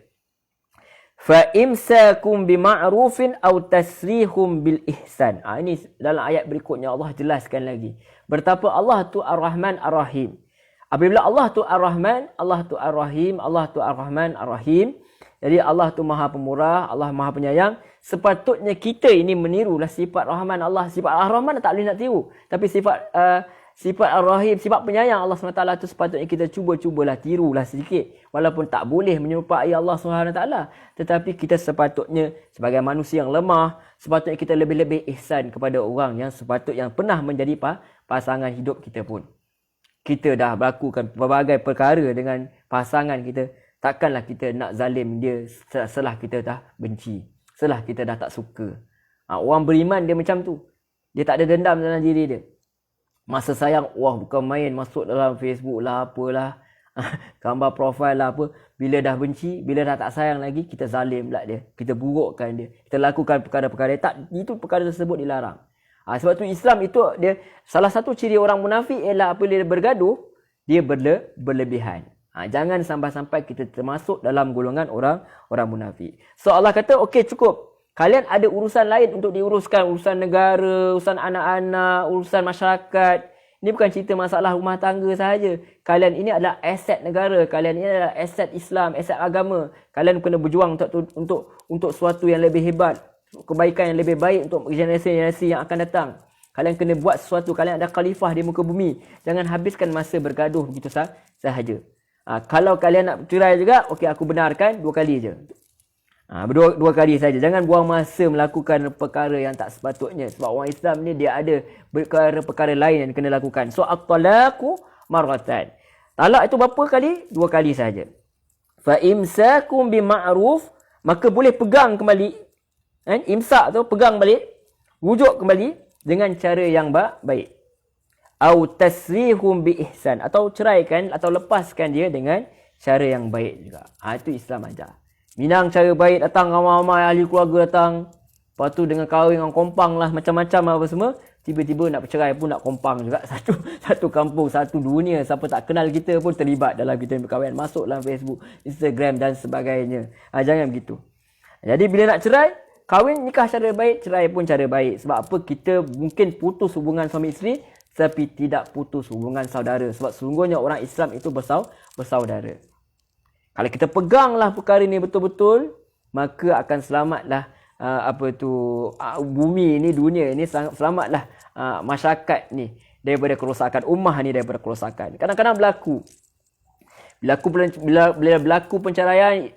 Fa imsakum bima'rufin aw tasrihum bil ihsan. Ini dalam ayat berikutnya Allah jelaskan lagi. Betapa Allah tu Ar-Rahman Ar-Rahim. Apabila Allah tu Ar-Rahman, Allah tu Ar-Rahim, Allah tu Ar-Rahman Ar-Rahim. Jadi Allah tu Maha Pemurah, Allah Maha Penyayang. Sepatutnya kita ini menirulah sifat Rahman Allah. Sifat Ar-Rahman tak boleh nak tiru. Tapi sifat Ar-Rahim, sifat penyayang Allah SWT tu sepatutnya kita cubalah tirulah sedikit. Walaupun tak boleh menyerupai Allah SWT. Tetapi kita sepatutnya sebagai manusia yang lemah, sepatutnya kita lebih-lebih ihsan kepada orang yang yang pernah menjadi pasangan hidup kita pun. Kita dah melakukan berbagai perkara dengan pasangan kita. Takkanlah kita nak zalim dia setelah kita dah benci, setelah kita dah tak suka. Orang beriman dia macam tu. Dia tak ada dendam dalam diri dia. Masa sayang, bukan main, masuk dalam Facebook lah, apalah, gambar profil lah apa. Bila dah benci, bila dah tak sayang lagi, kita zalim pula dia. Kita burukkan dia. Kita lakukan perkara-perkara itu perkara tersebut dilarang. Sebab tu Islam itu, dia salah satu ciri orang munafik ialah apabila dia bergaduh, dia berlebihan. Jangan sampai-sampai kita termasuk dalam golongan orang munafik. So Allah kata, okey, cukup. Kalian ada urusan lain untuk diuruskan. Urusan negara, urusan anak-anak, urusan masyarakat. Ini bukan cerita masalah rumah tangga sahaja. Kalian ini adalah aset negara. Kalian ini adalah aset Islam, aset agama. Kalian kena berjuang untuk sesuatu yang lebih hebat. Kebaikan yang lebih baik untuk generasi-generasi yang akan datang. Kalian kena buat sesuatu. Kalian ada khalifah di muka bumi. Jangan habiskan masa bergaduh begitu sahaja. Kalau kalian nak cerai juga, okey, aku benarkan 2 kali je. Dua kali saja. Jangan buang masa melakukan perkara yang tak sepatutnya. Sebab orang Islam ni dia ada perkara lain yang kena lakukan. So at-talaqu marratan. Talak itu berapa kali? 2 kali saja. Fa imsakum bima'ruf, maka boleh pegang kembali. Imsak tu pegang balik, rujuk kembali dengan cara yang baik. Au tasrihum bi ihsan, atau ceraikan atau lepaskan dia dengan cara yang baik juga. Itu Islam ajar. Minang cara baik, datang ramai-ramai ahli keluarga datang. Lepas tu dengan kahwin dengan kompang lah, macam-macam apa semua. Tiba-tiba nak bercerai pun nak kompang juga. Satu kampung, satu dunia. Siapa tak kenal kita pun terlibat dalam kita berkahwin. Masuk dalam Facebook, Instagram dan sebagainya. Jangan begitu. Jadi bila nak cerai, kahwin nikah cara baik, cerai pun cara baik. Sebab apa? Kita mungkin putus hubungan suami isteri, tapi tidak putus hubungan saudara. Sebab sesungguhnya orang Islam itu bersaudara. Kalau kita peganglah perkara ini betul-betul, maka akan selamatlah bumi ini, dunia ini, selamatlah masyarakat ni daripada kerosakan, ummah ni daripada kerosakan. Kadang-kadang berlaku. Bila berlaku pencaraian,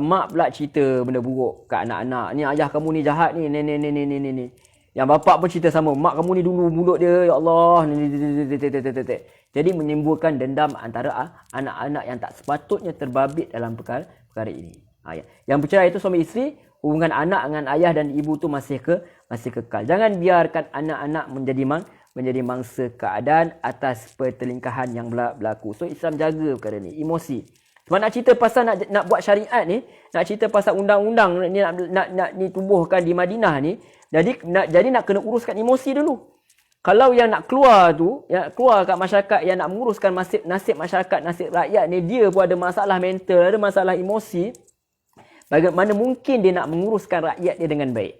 mak pula cerita benda buruk kat anak-anak. Ni ayah kamu ni jahat ni, ni. Yang bapak pun cerita sama. Mak kamu ni dulu mulut dia, ya Allah. Jadi menimbulkan dendam antara anak-anak yang tak sepatutnya terbabit dalam perkara ini. Yang bercerai itu suami isteri, hubungan anak dengan ayah dan ibu tu masih kekal. Jangan biarkan anak-anak menjadi mangsa keadaan atas pertelingkahan yang berlaku. So Islam jaga perkara ni, emosi. Sebab nak cerita pasal nak buat syariat ni, nak cerita pasal undang-undang ni nak ditubuhkan di Madinah ni, jadi nak kena uruskan emosi dulu. Kalau yang nak keluar tu, yang nak keluar kat masyarakat, yang nak menguruskan nasib masyarakat, nasib rakyat ni, dia pun ada masalah mental, ada masalah emosi. Bagaimana mungkin dia nak menguruskan rakyat dia dengan baik?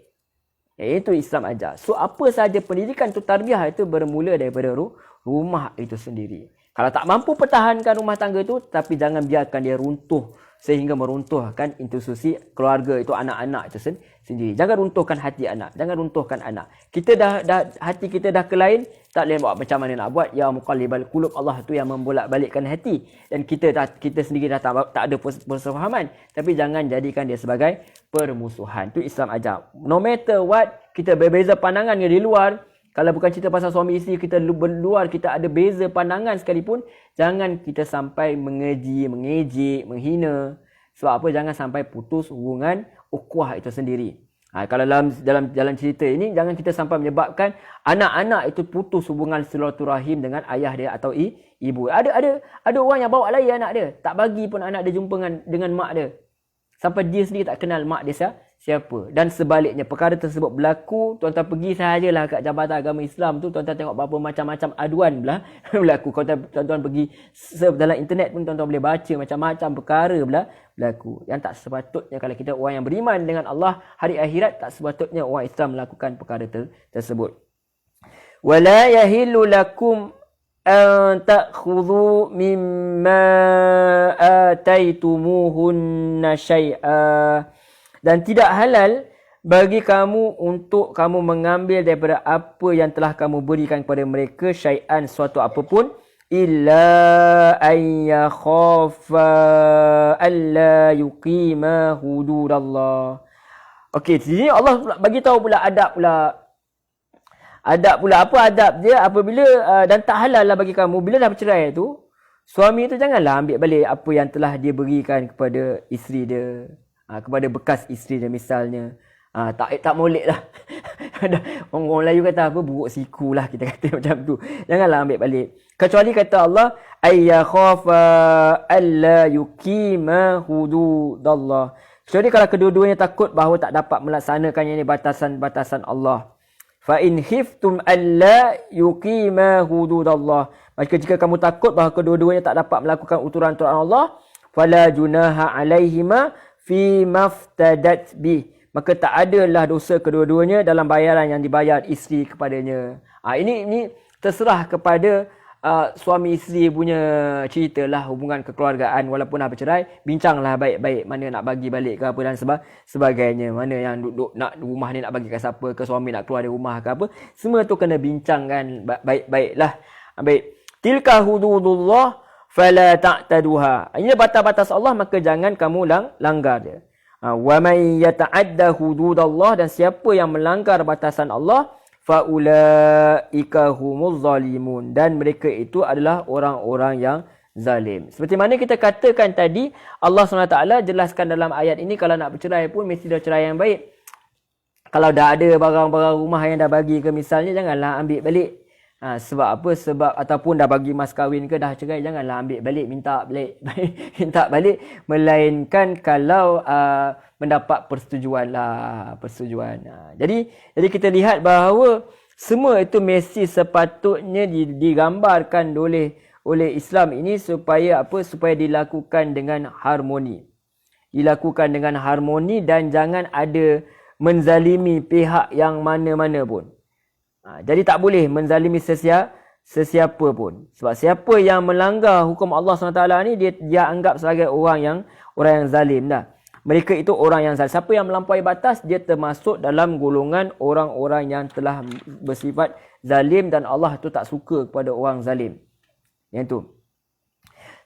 Iaitu Islam ajar. So apa sahaja pendidikan tu tarbiyah itu bermula daripada rumah itu sendiri. Kalau tak mampu pertahankan rumah tangga tu, tapi jangan biarkan dia runtuh sehingga meruntuhkan institusi keluarga itu, anak-anak itu sendiri. Jangan runtuhkan hati anak, jangan runtuhkan anak. Kita dah hati kita dah ke lain, tak boleh buat macam mana nak buat. Ya muqallibal qulub, Allah tu yang membolak-balikkan hati. Dan kita sendiri dah tak ada persefahaman, tapi jangan jadikan dia sebagai permusuhan. Tu Islam ajar. No matter what, kita berbeza pandangan di luar. Kalau bukan cerita pasal suami isteri, kita luar kita ada beza pandangan sekalipun, jangan kita sampai mengeji, mengejek, menghina. Sebab apa? Jangan sampai putus hubungan ukhuwah itu sendiri. Kalau dalam cerita ini, jangan kita sampai menyebabkan anak-anak itu putus hubungan silaturahim dengan ayah dia atau ibu. Ada orang yang bawa lari anak dia, tak bagi pun anak dia jumpa dengan mak dia. Sampai dia sendiri tak kenal mak dia siapa. Dan sebaliknya, perkara tersebut berlaku, tuan-tuan pergi sahajalah kat Jabatan Agama Islam tu, tuan-tuan tengok berapa macam-macam aduan berlaku. Kalau tuan-tuan pergi surf dalam internet pun, tuan-tuan boleh baca macam-macam perkara berlaku. Yang tak sepatutnya, kalau kita orang yang beriman dengan Allah, hari akhirat, tak sepatutnya orang Islam melakukan perkara tersebut. وَلَا يَحِلُّ لَكُمْ أَن تَأْخُذُوا مِمَّا آتَيْتُمُوهُنَّ شَيْئًا. Dan tidak halal bagi kamu untuk kamu mengambil daripada apa yang telah kamu berikan kepada mereka, syai'an, suatu apapun, illa an yakhafa alla yuqima hududallah. Okey, di sini Allah bagi tahu pula adab pula. Adab pula, apa adab dia apabila dan tak halal lah bagi kamu bila dah bercerai tu, suami tu janganlah ambil balik apa yang telah dia berikan kepada isteri dia, kepada bekas isteri dia misalnya. Tak molek lah. Orang Melayu kata apa, buruk siku lah, kita kata macam tu. Janganlah ambil balik. Kecuali kata Allah, ayya khafa alla yuqima hududallah. Kecuali kalau kedua-duanya takut bahawa tak dapat melaksanakannya ini batasan-batasan Allah. Fa in khiftum alla yuqima hududallah. Maka jika kamu takut bahawa kedua-duanya tak dapat melakukan aturan-aturan Allah, fala junaha alaihima fi maftadat bih. Maka tak adalah dosa kedua-duanya dalam bayaran yang dibayar isteri kepadanya. Ini terserah kepada suami isteri punya cerita lah, hubungan kekeluargaan. Walaupun dah bercerai, bincanglah baik-baik mana nak bagi balik ke apa dan sebagainya. Mana yang duduk nak rumah ni nak bagi ke siapa, ke suami nak keluar dari rumah ke apa. Semua tu kena bincangkan baik-baiklah. Baik. Tilka hududullah fala ta'taduha. Ini batas-batas Allah, maka jangan kamu langgar dia. Wa man yata'adda hududallah, dan siapa yang melanggar batasan Allah, faulaika humuz zalimun, dan mereka itu adalah orang-orang yang zalim. Seperti mana kita katakan tadi, Allah SWT jelaskan dalam ayat ini, kalau nak bercerai pun mesti dah cerai yang baik. Kalau dah ada barang-barang rumah yang dah bagi ke misalnya, janganlah ambil balik. Sebab apa? Sebab ataupun dah bagi mas kahwin ke, dah cerai, janganlah ambil balik, minta balik, melainkan kalau mendapat persetujuan. Jadi kita lihat bahawa semua itu mesti sepatutnya digambarkan oleh Islam ini supaya apa? Supaya dilakukan dengan harmoni. Dan jangan ada menzalimi pihak yang mana-mana pun. Jadi tak boleh menzalimi sesiapa pun. Sebab siapa yang melanggar hukum Allah SWT ni, dia anggap sebagai orang yang zalim dah. Mereka itu orang yang zalim. Siapa yang melampaui batas, dia termasuk dalam golongan orang-orang yang telah bersifat zalim, dan Allah tu tak suka kepada orang zalim. Yang tu.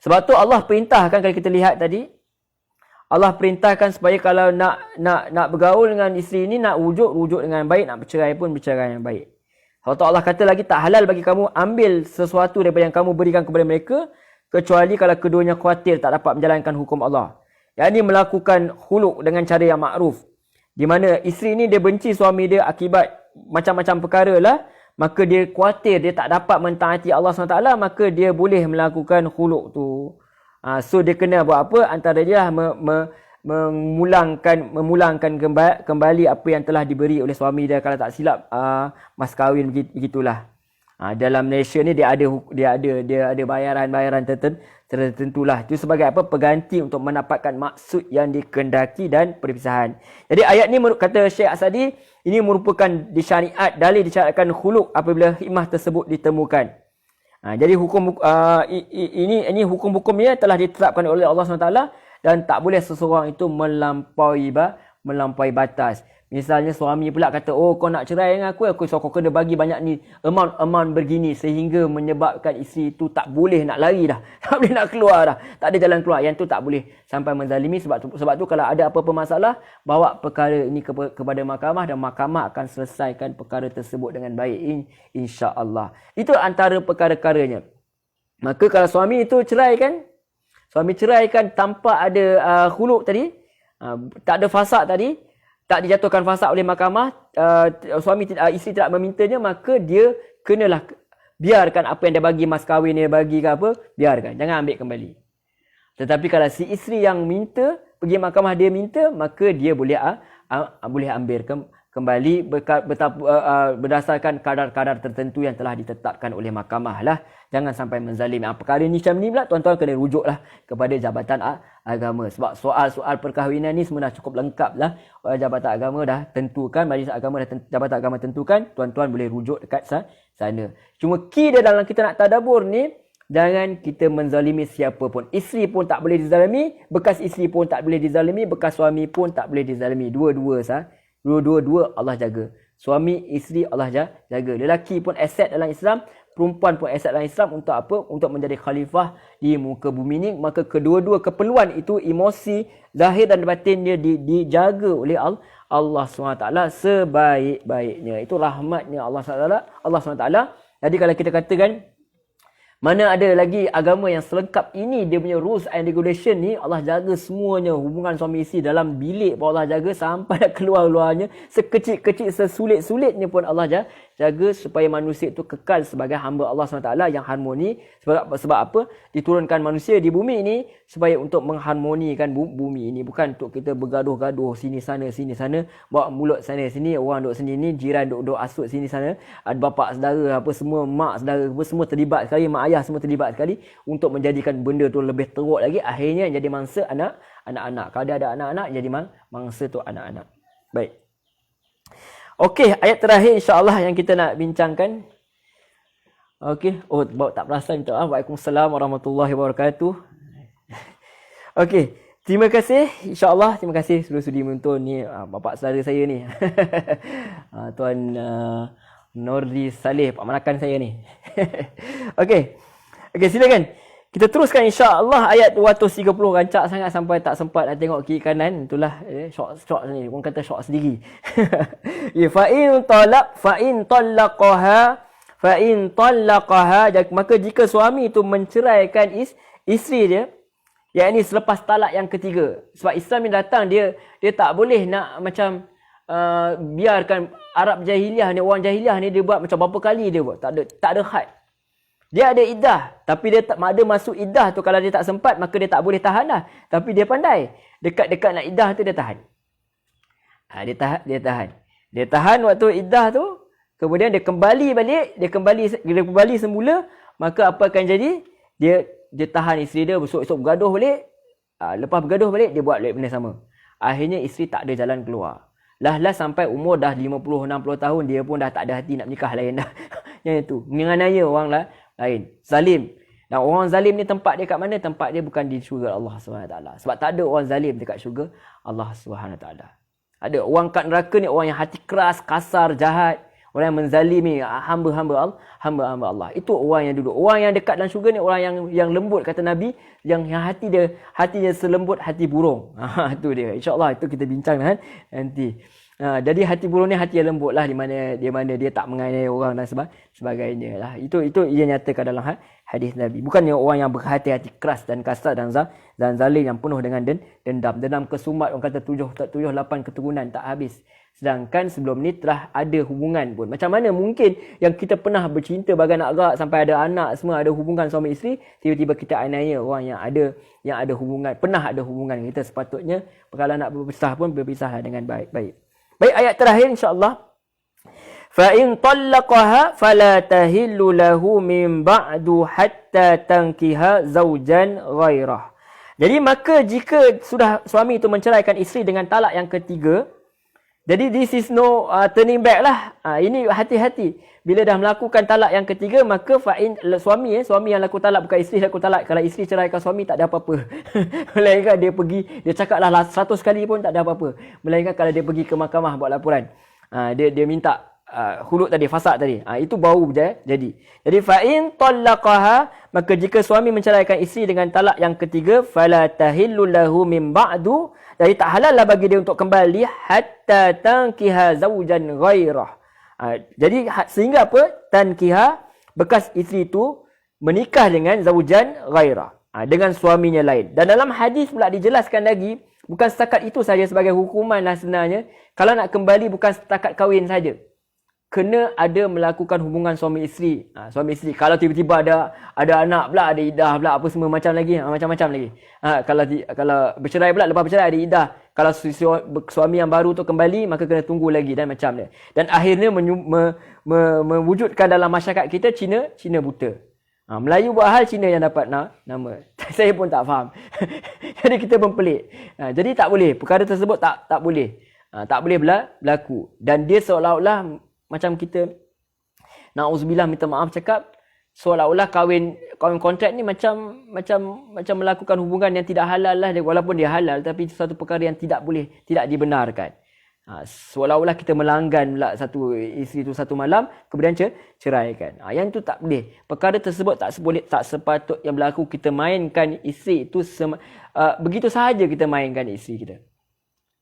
Sebab tu Allah perintahkan, kalau kita lihat tadi, Allah perintahkan supaya kalau nak bergaul dengan isteri ni, nak rujuk dengan baik, nak bercerai pun bercerai yang baik. Allah kata lagi, tak halal bagi kamu ambil sesuatu daripada yang kamu berikan kepada mereka, kecuali kalau keduanya khawatir tak dapat menjalankan hukum Allah. Yang ini melakukan khuluk dengan cara yang makruf. Di mana isteri ni dia benci suami dia akibat macam-macam perkara lah, maka dia khawatir dia tak dapat mentaati Allah SWT, maka dia boleh melakukan khuluk tu. So dia kena buat apa? Antara dia memulangkan kembali apa yang telah diberi oleh suami dia. Kalau tak silap mas kahwin, begitulah. Dalam Malaysia ni dia ada bayaran-bayaran tertentulah. Itu sebagai apa? Pengganti untuk mendapatkan maksud yang dikehendaki dan perpisahan. Jadi ayat ni kata Syekh Asadi, ini merupakan dalil disyariatkan khuluk apabila hikmah tersebut ditemukan. Jadi ini hukum-hukumnya telah ditetapkan oleh Allah SWT dan tak boleh seseorang itu melampaui batas. Misalnya suami pula kata, oh kau nak cerai dengan aku so kau kena bagi banyak ni, amount begini, sehingga menyebabkan isteri itu tak boleh nak lari dah. Tak boleh nak keluar dah. Tak ada jalan keluar. Yang tu tak boleh sampai menzalimi. Sebab tu kalau ada apa-apa masalah, bawa perkara ini kepada mahkamah dan mahkamah akan selesaikan perkara tersebut dengan baik. InsyaAllah. Itu antara perkara-perkaranya. Maka kalau suami itu ceraikan, tanpa ada khuluk tadi, tak ada fasad tadi, tak dijatuhkan fasad oleh mahkamah, isteri tidak memintanya, maka dia kenalah biarkan apa yang dia bagi, mas kahwin dia bagi ke apa, biarkan, jangan ambil kembali. Tetapi kalau si isteri yang minta, pergi mahkamah dia minta, maka dia boleh ambil kembali berdasarkan kadar-kadar tertentu yang telah ditetapkan oleh mahkamah lah. Jangan sampai menzalimi. Perkara ni macam ni pula, tuan-tuan kena rujuklah kepada Jabatan Agama. Sebab soal-soal perkahwinan ni semua dah cukup lengkap lah. Jabatan Agama dah tentukan, Majlis Agama Jabatan Agama tentukan, tuan-tuan boleh rujuk dekat sana. Cuma key dia dalam kita nak tadabbur ni, jangan kita menzalimi siapa pun. Isteri pun tak boleh dizalimi, bekas isteri pun tak boleh dizalimi, bekas suami pun tak boleh dizalimi. Dua-dua Allah jaga. Suami, isteri Allah jaga. Lelaki pun aset dalam Islam, perempuan pun aset dalam Islam untuk apa? Untuk menjadi khalifah di muka bumi ini. Maka kedua-dua keperluan itu, emosi, zahir dan batin dia dijaga oleh Allah SWT sebaik-baiknya. Itu rahmatnya Allah SWT. Jadi kalau kita katakan, mana ada lagi agama yang selengkap ini, dia punya rules and regulation ni, Allah jaga semuanya. Hubungan suami isteri dalam bilik pun Allah jaga sampai keluar-luarnya. Sekecil-kecil, sesulit-sulitnya pun Allah jaga supaya manusia itu kekal sebagai hamba Allah SWT yang harmoni. Sebab apa? Diturunkan manusia di bumi ini supaya untuk mengharmonikan bumi ini. Bukan untuk kita bergaduh-gaduh sini sana, bawa mulut sana sini, orang duduk sini ni, jiran duduk asut sini sana, ada bapak saudara apa semua, mak saudara apa semua terlibat sekali, mak ayah semua terlibat sekali untuk menjadikan benda tu lebih teruk lagi. Akhirnya jadi mangsa anak-anak. Kalau dia ada anak-anak, jadi mangsa tu anak-anak. Baik. Okey, ayat terakhir insya-Allah yang kita nak bincangkan. Okey, bawa tak perasan, minta maaf. Waalaikumsalam warahmatullahi wabarakatuh. Okey, terima kasih insya-Allah, terima kasih sudah sudi menonton ni bapak saudara saya ni. Tuan Nordi Saleh, pak manakan saya ni. Okey, silakan. Kita teruskan insya-Allah ayat 230, rancak sangat sampai tak sempat nak tengok kiri kanan. Itulah short ni. Orang kata short sendiri. Fa in talaqaha, maka jika suami itu menceraikan isteri dia, yakni selepas talak yang ketiga. Sebab Islam yang datang dia tak boleh nak macam biarkan Arab jahiliah ni, orang jahiliah ni dia buat macam berapa kali dia buat. Tak ada had. Dia ada iddah, tapi dia tak ada masuk iddah tu. Kalau dia tak sempat, maka dia tak boleh tahan dah. Tapi dia pandai. Dekat-dekat nak iddah tu dia tahan. Dia tahan waktu iddah tu. Kemudian dia kembali balik. Dia kembali semula. Maka apa akan jadi? Dia tahan isteri dia. Besok-besok bergaduh balik. Lepas bergaduh balik, dia buat benda sama. Akhirnya isteri tak ada jalan keluar. Lah sampai umur dah 50-60 tahun, dia pun dah tak ada hati nak menikah lain dah. Yang itu. Menganiaya orang lain. Zalim. Dan orang zalim ni tempat dia kat mana? Tempat dia bukan di syurga Allah SWT. Sebab tak ada orang zalim dekat syurga Allah SWT. Ada orang kat neraka ni, orang yang hati keras, kasar, jahat. Orang yang menzalimi hamba-hamba Allah. Itu orang yang duduk. Orang yang dekat dalam syurga ni, orang yang lembut, kata Nabi. Yang hatinya selembut hati burung. Itu dia. InsyaAllah itu kita bincang nanti. Jadi hati burung ni hati yang lembut lah, di mana dia tak menganiaya orang dan sebagainya lah. Itu ia nyatakan dalam hadis Nabi. Bukannya orang yang berhati-hati keras dan kasar dan zalim yang penuh dengan dendam kesumat. Orang kata 7-8 keturunan tak habis. Sedangkan sebelum ni telah ada hubungan pun. Macam mana mungkin yang kita pernah bercinta bagai nak agak sampai ada anak semua, ada hubungan suami isteri, tiba-tiba kita aniaya orang yang ada hubungan, pernah ada hubungan. Kita sepatutnya kalau nak berpisah pun berpisahlah dengan baik-baik. Baik, ayat terakhir insya-Allah. fa in talaqaha fala tahillu lahu min ba'du hatta tankiha zawjan ghairah. Jadi maka jika sudah suami itu menceraikan isteri dengan talak yang ketiga, jadi this is no turning back lah. Ini hati-hati. Bila dah melakukan talak yang ketiga, maka suami yang laku talak, bukan isteri laku talak. Kalau isteri ceraikan suami, tak ada apa-apa. Melainkan dia pergi, dia cakap lah 100 kali pun tak ada apa-apa. Melainkan kalau dia pergi ke mahkamah buat laporan. Dia minta khulud tadi, fasad tadi. Itu baru jadi. Jadi fa'in talaqaha, maka jika suami menceraikan isteri dengan talak yang ketiga, fala tahillu lahu min ba'du, jadi tak halal lah bagi dia untuk kembali hatta tankiha zawjan ghairah. Jadi sehingga apa? Tankiha, bekas isteri itu menikah dengan zawjan ghairah, dengan suaminya lain. Dan dalam hadis pula dijelaskan lagi, bukan setakat itu saja sebagai hukuman lah sebenarnya. Kalau nak kembali bukan setakat kahwin saja, kena ada melakukan hubungan suami isteri. Suami isteri. Kalau tiba-tiba ada anak pula, ada iddah pula, apa semua macam lagi, macam-macam lagi. Kalau bercerai pula, lepas bercerai ada iddah. Kalau suami yang baru tu kembali, maka kena tunggu lagi dan macam dia. Dan akhirnya mewujudkan dalam masyarakat kita Cina buta. Melayu buat hal, Cina yang dapat nama. Saya pun tak faham. Jadi kita pun pelik. Jadi tak boleh. Perkara tersebut tak boleh. Tak boleh berlaku. Dan dia seolah-olah macam kita, na'udzubillah, minta maaf cakap, seolah-olah kahwin kontrak ni macam melakukan hubungan yang tidak halal lah. Walaupun dia halal, tapi satu perkara yang tidak dibenarkan. Seolah-olah kita melanggan pula satu isteri tu satu malam, kemudian ceraikan. Yang itu tak boleh. Perkara tersebut tak sepatut yang berlaku. Kita mainkan isteri itu begitu sahaja, kita mainkan isteri kita.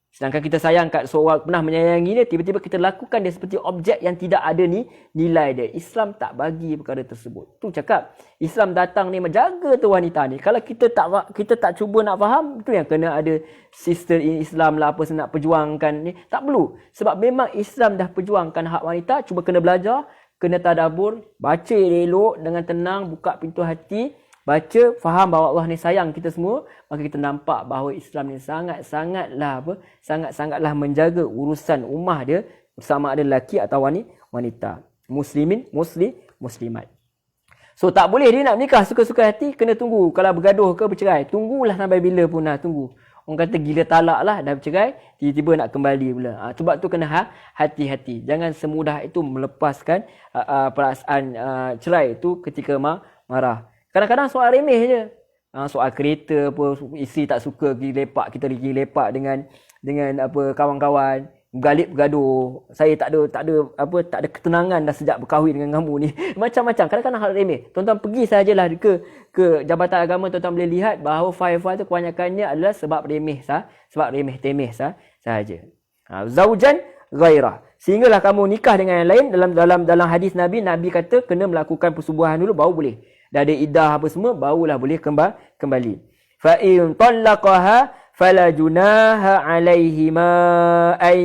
Sedangkan kita sayang kat seorang, pernah menyayangi dia, tiba-tiba kita lakukan dia seperti objek yang tidak ada nilai dia. Islam tak bagi perkara tersebut. Tu cakap, Islam datang ni menjaga tu wanita ni. Kalau kita tak cuba nak faham, tu yang kena ada sister Islam lah, apa nak perjuangkan ni. Tak perlu. Sebab memang Islam dah perjuangkan hak wanita, cuba kena belajar, kena tadabbur, baca elok dengan tenang, buka pintu hati, baca, faham bahawa Allah ni sayang kita semua, maka kita nampak bahawa Islam ni sangat-sangatlah menjaga urusan ummah dia, bersama ada lelaki atau wanita, muslimat. So tak boleh dia nak menikah suka-suka hati, kena tunggu. Kalau bergaduh ke bercerai, tunggulah sampai bila pun tunggu. Orang kata gila talak lah, dah bercerai, tiba-tiba nak kembali pula. Sebab tu kena hati-hati. Jangan semudah itu melepaskan perasaan cerai itu ketika marah. Kadang-kadang soal remeh je. Soal kereta apa, isteri tak suka kita pergi lepak dengan apa kawan-kawan, bergaduh. Saya tak ada ketenangan dah sejak berkahwin dengan kamu ni. Macam-macam. Kadang-kadang hal remeh. Tuan-tuan pergi sajalah ke Jabatan Agama, tuan-tuan boleh lihat bahawa file-file tu kebanyakannya adalah sebab remeh-temeh sahaja. Zaujan ghairah. Sehinggalah kamu nikah dengan yang lain. Dalam hadis Nabi kata kena melakukan persubuhan dulu baru boleh. Dah ada iddah apa semua, barulah boleh kembali. Fa in talaqaha fala junaha alaihima ay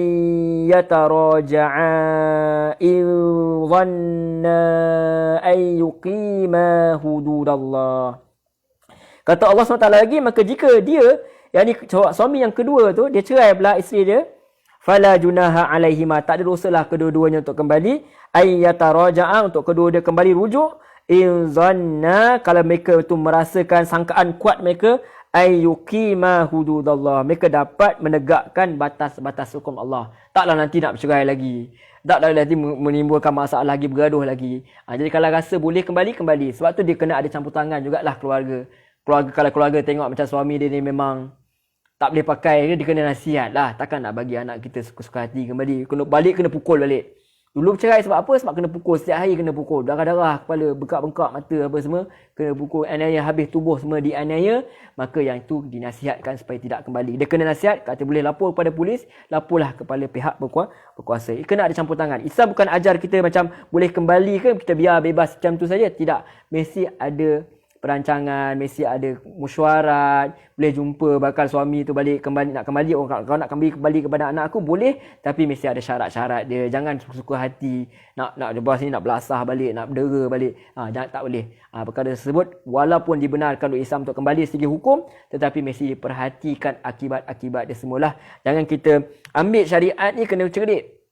yataraja'a in dhanna ay yuqima hududallah. Kata Allah SWT lagi, maka jika dia, yakni suami yang kedua tu, dia cerai pula isteri dia, fala junaha alaihima, tak ada dosalah kedua-duanya untuk kembali, ay yataraja'a, untuk kedua dia kembali rujuk, in zanna, kalau mereka itu merasakan sangkaan kuat mereka, ayyukima hududallah, mereka dapat menegakkan batas-batas hukum Allah. Taklah nanti nak bercerai lagi, taklah nanti menimbulkan masalah lagi, bergaduh lagi. Jadi kalau rasa boleh kembali. Sebab tu dia kena ada campur tangan jugalah keluarga. Kalau keluarga tengok macam suami dia ni memang tak boleh pakai, dia kena nasihat lah. Takkan nak bagi anak kita suka-suka hati kembali, kena pukul balik. Dulu bercerai sebab apa? Sebab kena pukul. Setiap hari kena pukul. Darah-darah kepala, bengkak-bengkak mata apa semua. Kena pukul. Aniaya habis tubuh semua dianiaya. Maka yang itu dinasihatkan supaya tidak kembali. Dia kena nasihat. Kata boleh lapor kepada polis. Laporlah kepada pihak berkuasa. Kena ada campur tangan. Islam bukan ajar kita macam boleh kembali ke kita biar bebas macam tu saja. Tidak. Mesti ada perancangan, mesti ada mesyuarat, boleh jumpa bakal suami tu nak kembali, kau nak kembali kepada anak aku boleh, tapi mesti ada syarat-syarat dia. Jangan suka hati nak lepas ni nak belasah balik, nak berdera balik. Tak boleh. Perkara tersebut walaupun dibenarkan oleh Islam untuk kembali segi hukum, tetapi mesti diperhatikan akibat-akibat dia semualah. Jangan kita ambil syariat ni kena cerdik.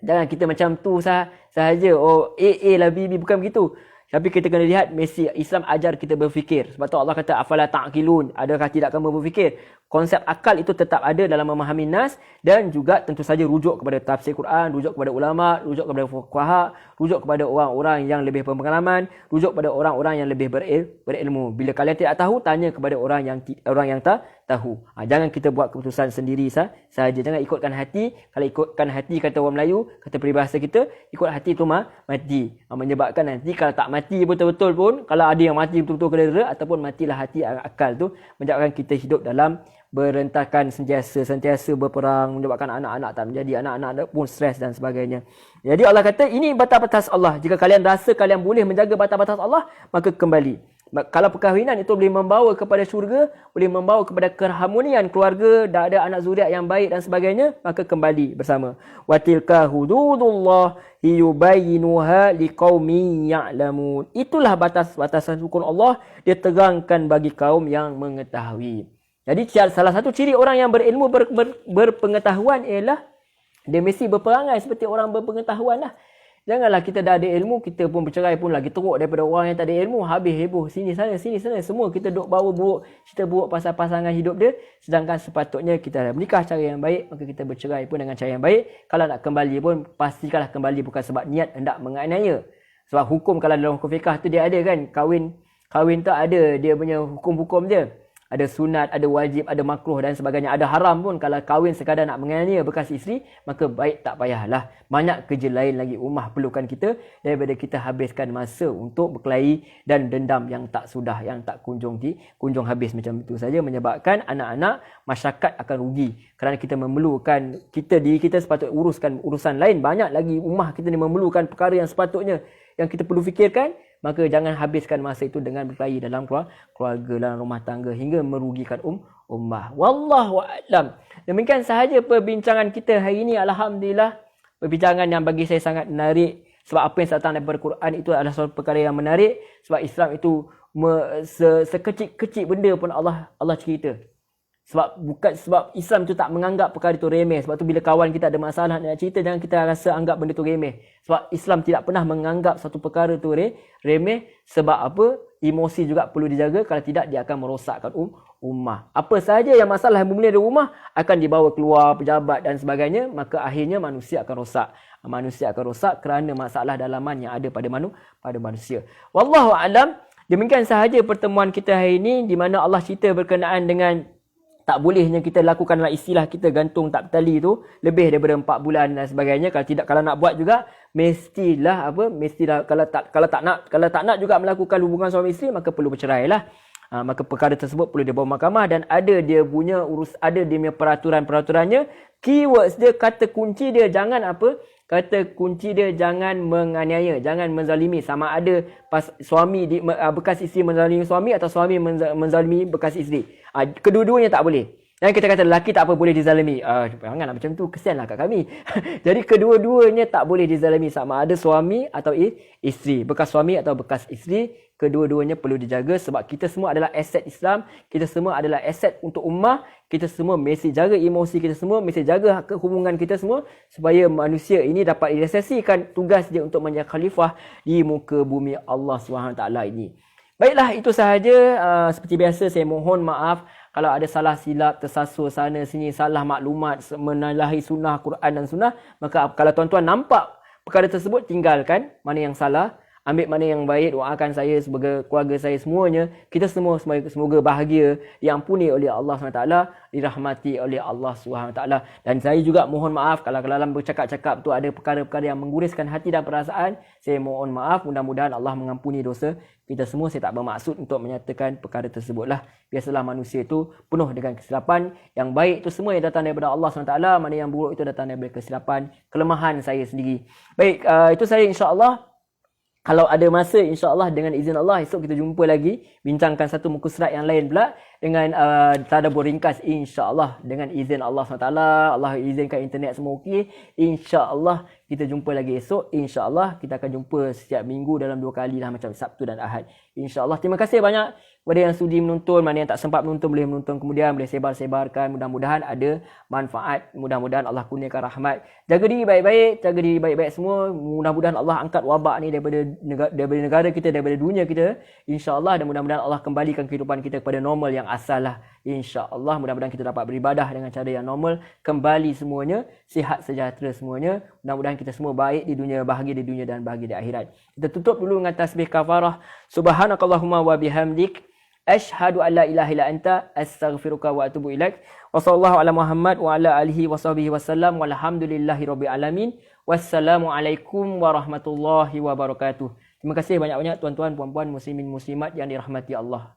Jangan kita macam tu sahaja. Oh, A lah B bukan begitu. Tapi kita kena lihat mesti Islam ajar kita berfikir. Sebab tu Allah kata afala ta'qilun. Adakah tidak kamu berfikir? Konsep akal itu tetap ada dalam memahami nas dan juga tentu saja rujuk kepada tafsir Quran, rujuk kepada ulama, rujuk kepada fuqaha, rujuk kepada orang-orang yang lebih berpengalaman, rujuk kepada orang-orang yang lebih berilmu. Bila kalian tidak tahu, tanya kepada orang yang tak tahu. Jangan kita buat keputusan sendiri sahaja. Jangan ikutkan hati. Kalau ikutkan hati, kata orang Melayu, kata peribahasa kita, ikut hati tu mati. Menyebabkan nanti kalau tak mati betul-betul pun, kalau ada yang mati betul-betul kerana ataupun matilah hati akal tu, menyebabkan kita hidup dalam berentakan sentiasa berperang, menyebabkan anak-anak tak menjadi, anak-anak pun stres dan sebagainya. Jadi Allah kata ini batas-batas Allah. Jika kalian rasa kalian boleh menjaga batas-batas Allah, maka kembali. Kalau perkahwinan itu boleh membawa kepada syurga, boleh membawa kepada keharmonian keluarga, dah ada anak zuriat yang baik dan sebagainya, maka kembali bersama. Wa tilka hududullah yubayyinuha liqaumin ya'lamun. Itulah batas-batasan hukum Allah, dia terangkan bagi kaum yang mengetahui. Jadi salah satu ciri orang yang berilmu, berpengetahuan ialah dia mesti berperangai seperti orang berpengetahuan lah. Janganlah kita dah ada ilmu, kita pun bercerai pun lagi teruk daripada orang yang tak ada ilmu. Habis heboh sini sana. Semua kita duk bawa buruk, cerita buruk pasal pasangan hidup dia. Sedangkan sepatutnya kita dah menikah cara yang baik, maka kita bercerai pun dengan cara yang baik. Kalau nak kembali pun, pastikanlah kembali bukan sebab niat hendak menganiaya. Sebab hukum kalau dalam hukum fiqah tu dia ada kan, kahwin tu ada dia punya hukum-hukum dia. Ada sunat, ada wajib, ada makruh dan sebagainya. Ada haram pun. Kalau kahwin sekadar nak menganiaya bekas isteri, maka baik tak payahlah. Banyak kerja lain lagi rumah perlukan kita daripada kita habiskan masa untuk berkelahi dan dendam yang tak sudah, yang tak kunjung habis macam itu saja, menyebabkan anak-anak, masyarakat akan rugi. Kerana kita memerlukan, diri kita sepatutnya uruskan urusan lain. Banyak lagi rumah kita ni memerlukan perkara yang sepatutnya yang kita perlu fikirkan. Maka jangan habiskan masa itu dengan berkelahi dalam keluarga, dalam rumah tangga hingga merugikan ummah. Wallahu a'lam. Demikian sahaja perbincangan kita hari ini. Alhamdulillah, perbincangan yang bagi saya sangat menarik. Sebab apa yang datang daripada Quran itu adalah suatu perkara yang menarik. Sebab Islam itu sekecil-kecil benda pun Allah cerita. Sebab Islam tu tak menganggap perkara itu remeh. Sebab tu bila kawan kita ada masalah nak cerita, jangan kita rasa anggap benda tu remeh. Sebab Islam tidak pernah menganggap satu perkara tu remeh. Sebab apa? Emosi juga perlu dijaga. Kalau tidak, dia akan merosakkan ummah. Apa sahaja yang masalah yang bermula dari rumah akan dibawa keluar pejabat dan sebagainya, maka akhirnya manusia akan rosak. Manusia akan rosak kerana masalah dalaman yang ada pada manusia. Wallahu a'lam. Demikian sahaja pertemuan kita hari ini, di mana Allah cerita berkenaan dengan tak bolehnya kita lakukanlah istilah kita gantung tak bertali tu lebih daripada 4 bulan dan sebagainya. Kalau nak buat juga mestilah kalau tak nak juga melakukan hubungan suami isteri, maka perlu bercerai lah. Maka perkara tersebut perlu dibawa mahkamah dan ada dia punya peraturannya. Keywords dia, kata kunci dia jangan menganiaya, jangan menzalimi. Sama ada bekas isteri menzalimi suami atau suami menzalimi bekas isteri. Kedua-duanya tak boleh. Dan kita kata lelaki tak apa boleh dizalimi. Janganlah macam tu, kesianlah kat kami. Jadi kedua-duanya tak boleh dizalimi. Sama ada suami atau isteri, bekas suami atau bekas isteri, kedua-duanya perlu dijaga. Sebab kita semua adalah aset Islam, kita semua adalah aset untuk ummah. Kita semua mesti jaga emosi kita semua, mesti jaga hubungan kita semua, supaya manusia ini dapat direalisasikan tugas dia untuk menjadi khalifah di muka bumi Allah SWT ini. Baiklah, itu sahaja. Seperti biasa, saya mohon maaf kalau ada salah silap, tersasul sana sini, salah maklumat, menyalahi sunnah Quran dan sunnah. Maka kalau tuan-tuan nampak perkara tersebut, tinggalkan mana yang salah, ambil mana yang baik. Doakan saya sebagai keluarga saya semuanya, kita semua semoga bahagia, diampuni oleh Allah SWT, dirahmati oleh Allah SWT. Dan saya juga mohon maaf kalau dalam bercakap-cakap tu ada perkara-perkara yang mengguriskan hati dan perasaan. Saya mohon maaf, mudah-mudahan Allah mengampuni dosa kita semua. Saya tak bermaksud untuk menyatakan perkara tersebutlah. Biasalah manusia itu penuh dengan kesilapan. Yang baik itu semua yang datang daripada Allah SWT, mana yang buruk itu datang daripada kesilapan, kelemahan saya sendiri. Baik, itu saya, insya-Allah. Kalau ada masa, insya-Allah dengan izin Allah, esok kita jumpa lagi, bincangkan satu muka surat yang lain pula dengan tadabbur ringkas, insya-Allah dengan izin Allah SWT. Allah izinkan internet semua okey, insya-Allah kita jumpa lagi esok. Insya-Allah kita akan jumpa setiap minggu dalam 2 kali lah, macam Sabtu dan Ahad, insya-Allah. Terima kasih banyak Kepada yang sudi menonton, mana yang tak sempat menonton boleh menonton kemudian, boleh sebar-sebarkan. Mudah-mudahan ada manfaat, mudah-mudahan Allah kurniakan rahmat. Jaga diri baik-baik semua. Mudah-mudahan Allah angkat wabak ni daripada negara kita, daripada dunia kita, insya-Allah, dan mudah-mudahan Allah kembalikan kehidupan kita kepada normal yang asal lah, insya-Allah. Mudah-mudahan kita dapat beribadah dengan cara yang normal, kembali semuanya sihat sejahtera semuanya. Mudah-mudahan kita semua baik di dunia, bahagia di dunia dan bahagia di akhirat. Kita tutup dulu dengan tasbih kafarah. Subhanakallahumma wa bihamdik, asyhadu an la ilaha illa anta, astaghfiruka wa atubu ilaik. Wa sallallahu ala Muhammad wa ala alihi wa sahbihi wasallam, walhamdulillahi rabbil alamin. Wassalamualaikum warahmatullahi wabarakatuh. Terima kasih banyak-banyak tuan-tuan, puan-puan, muslimin, muslimat yang dirahmati Allah.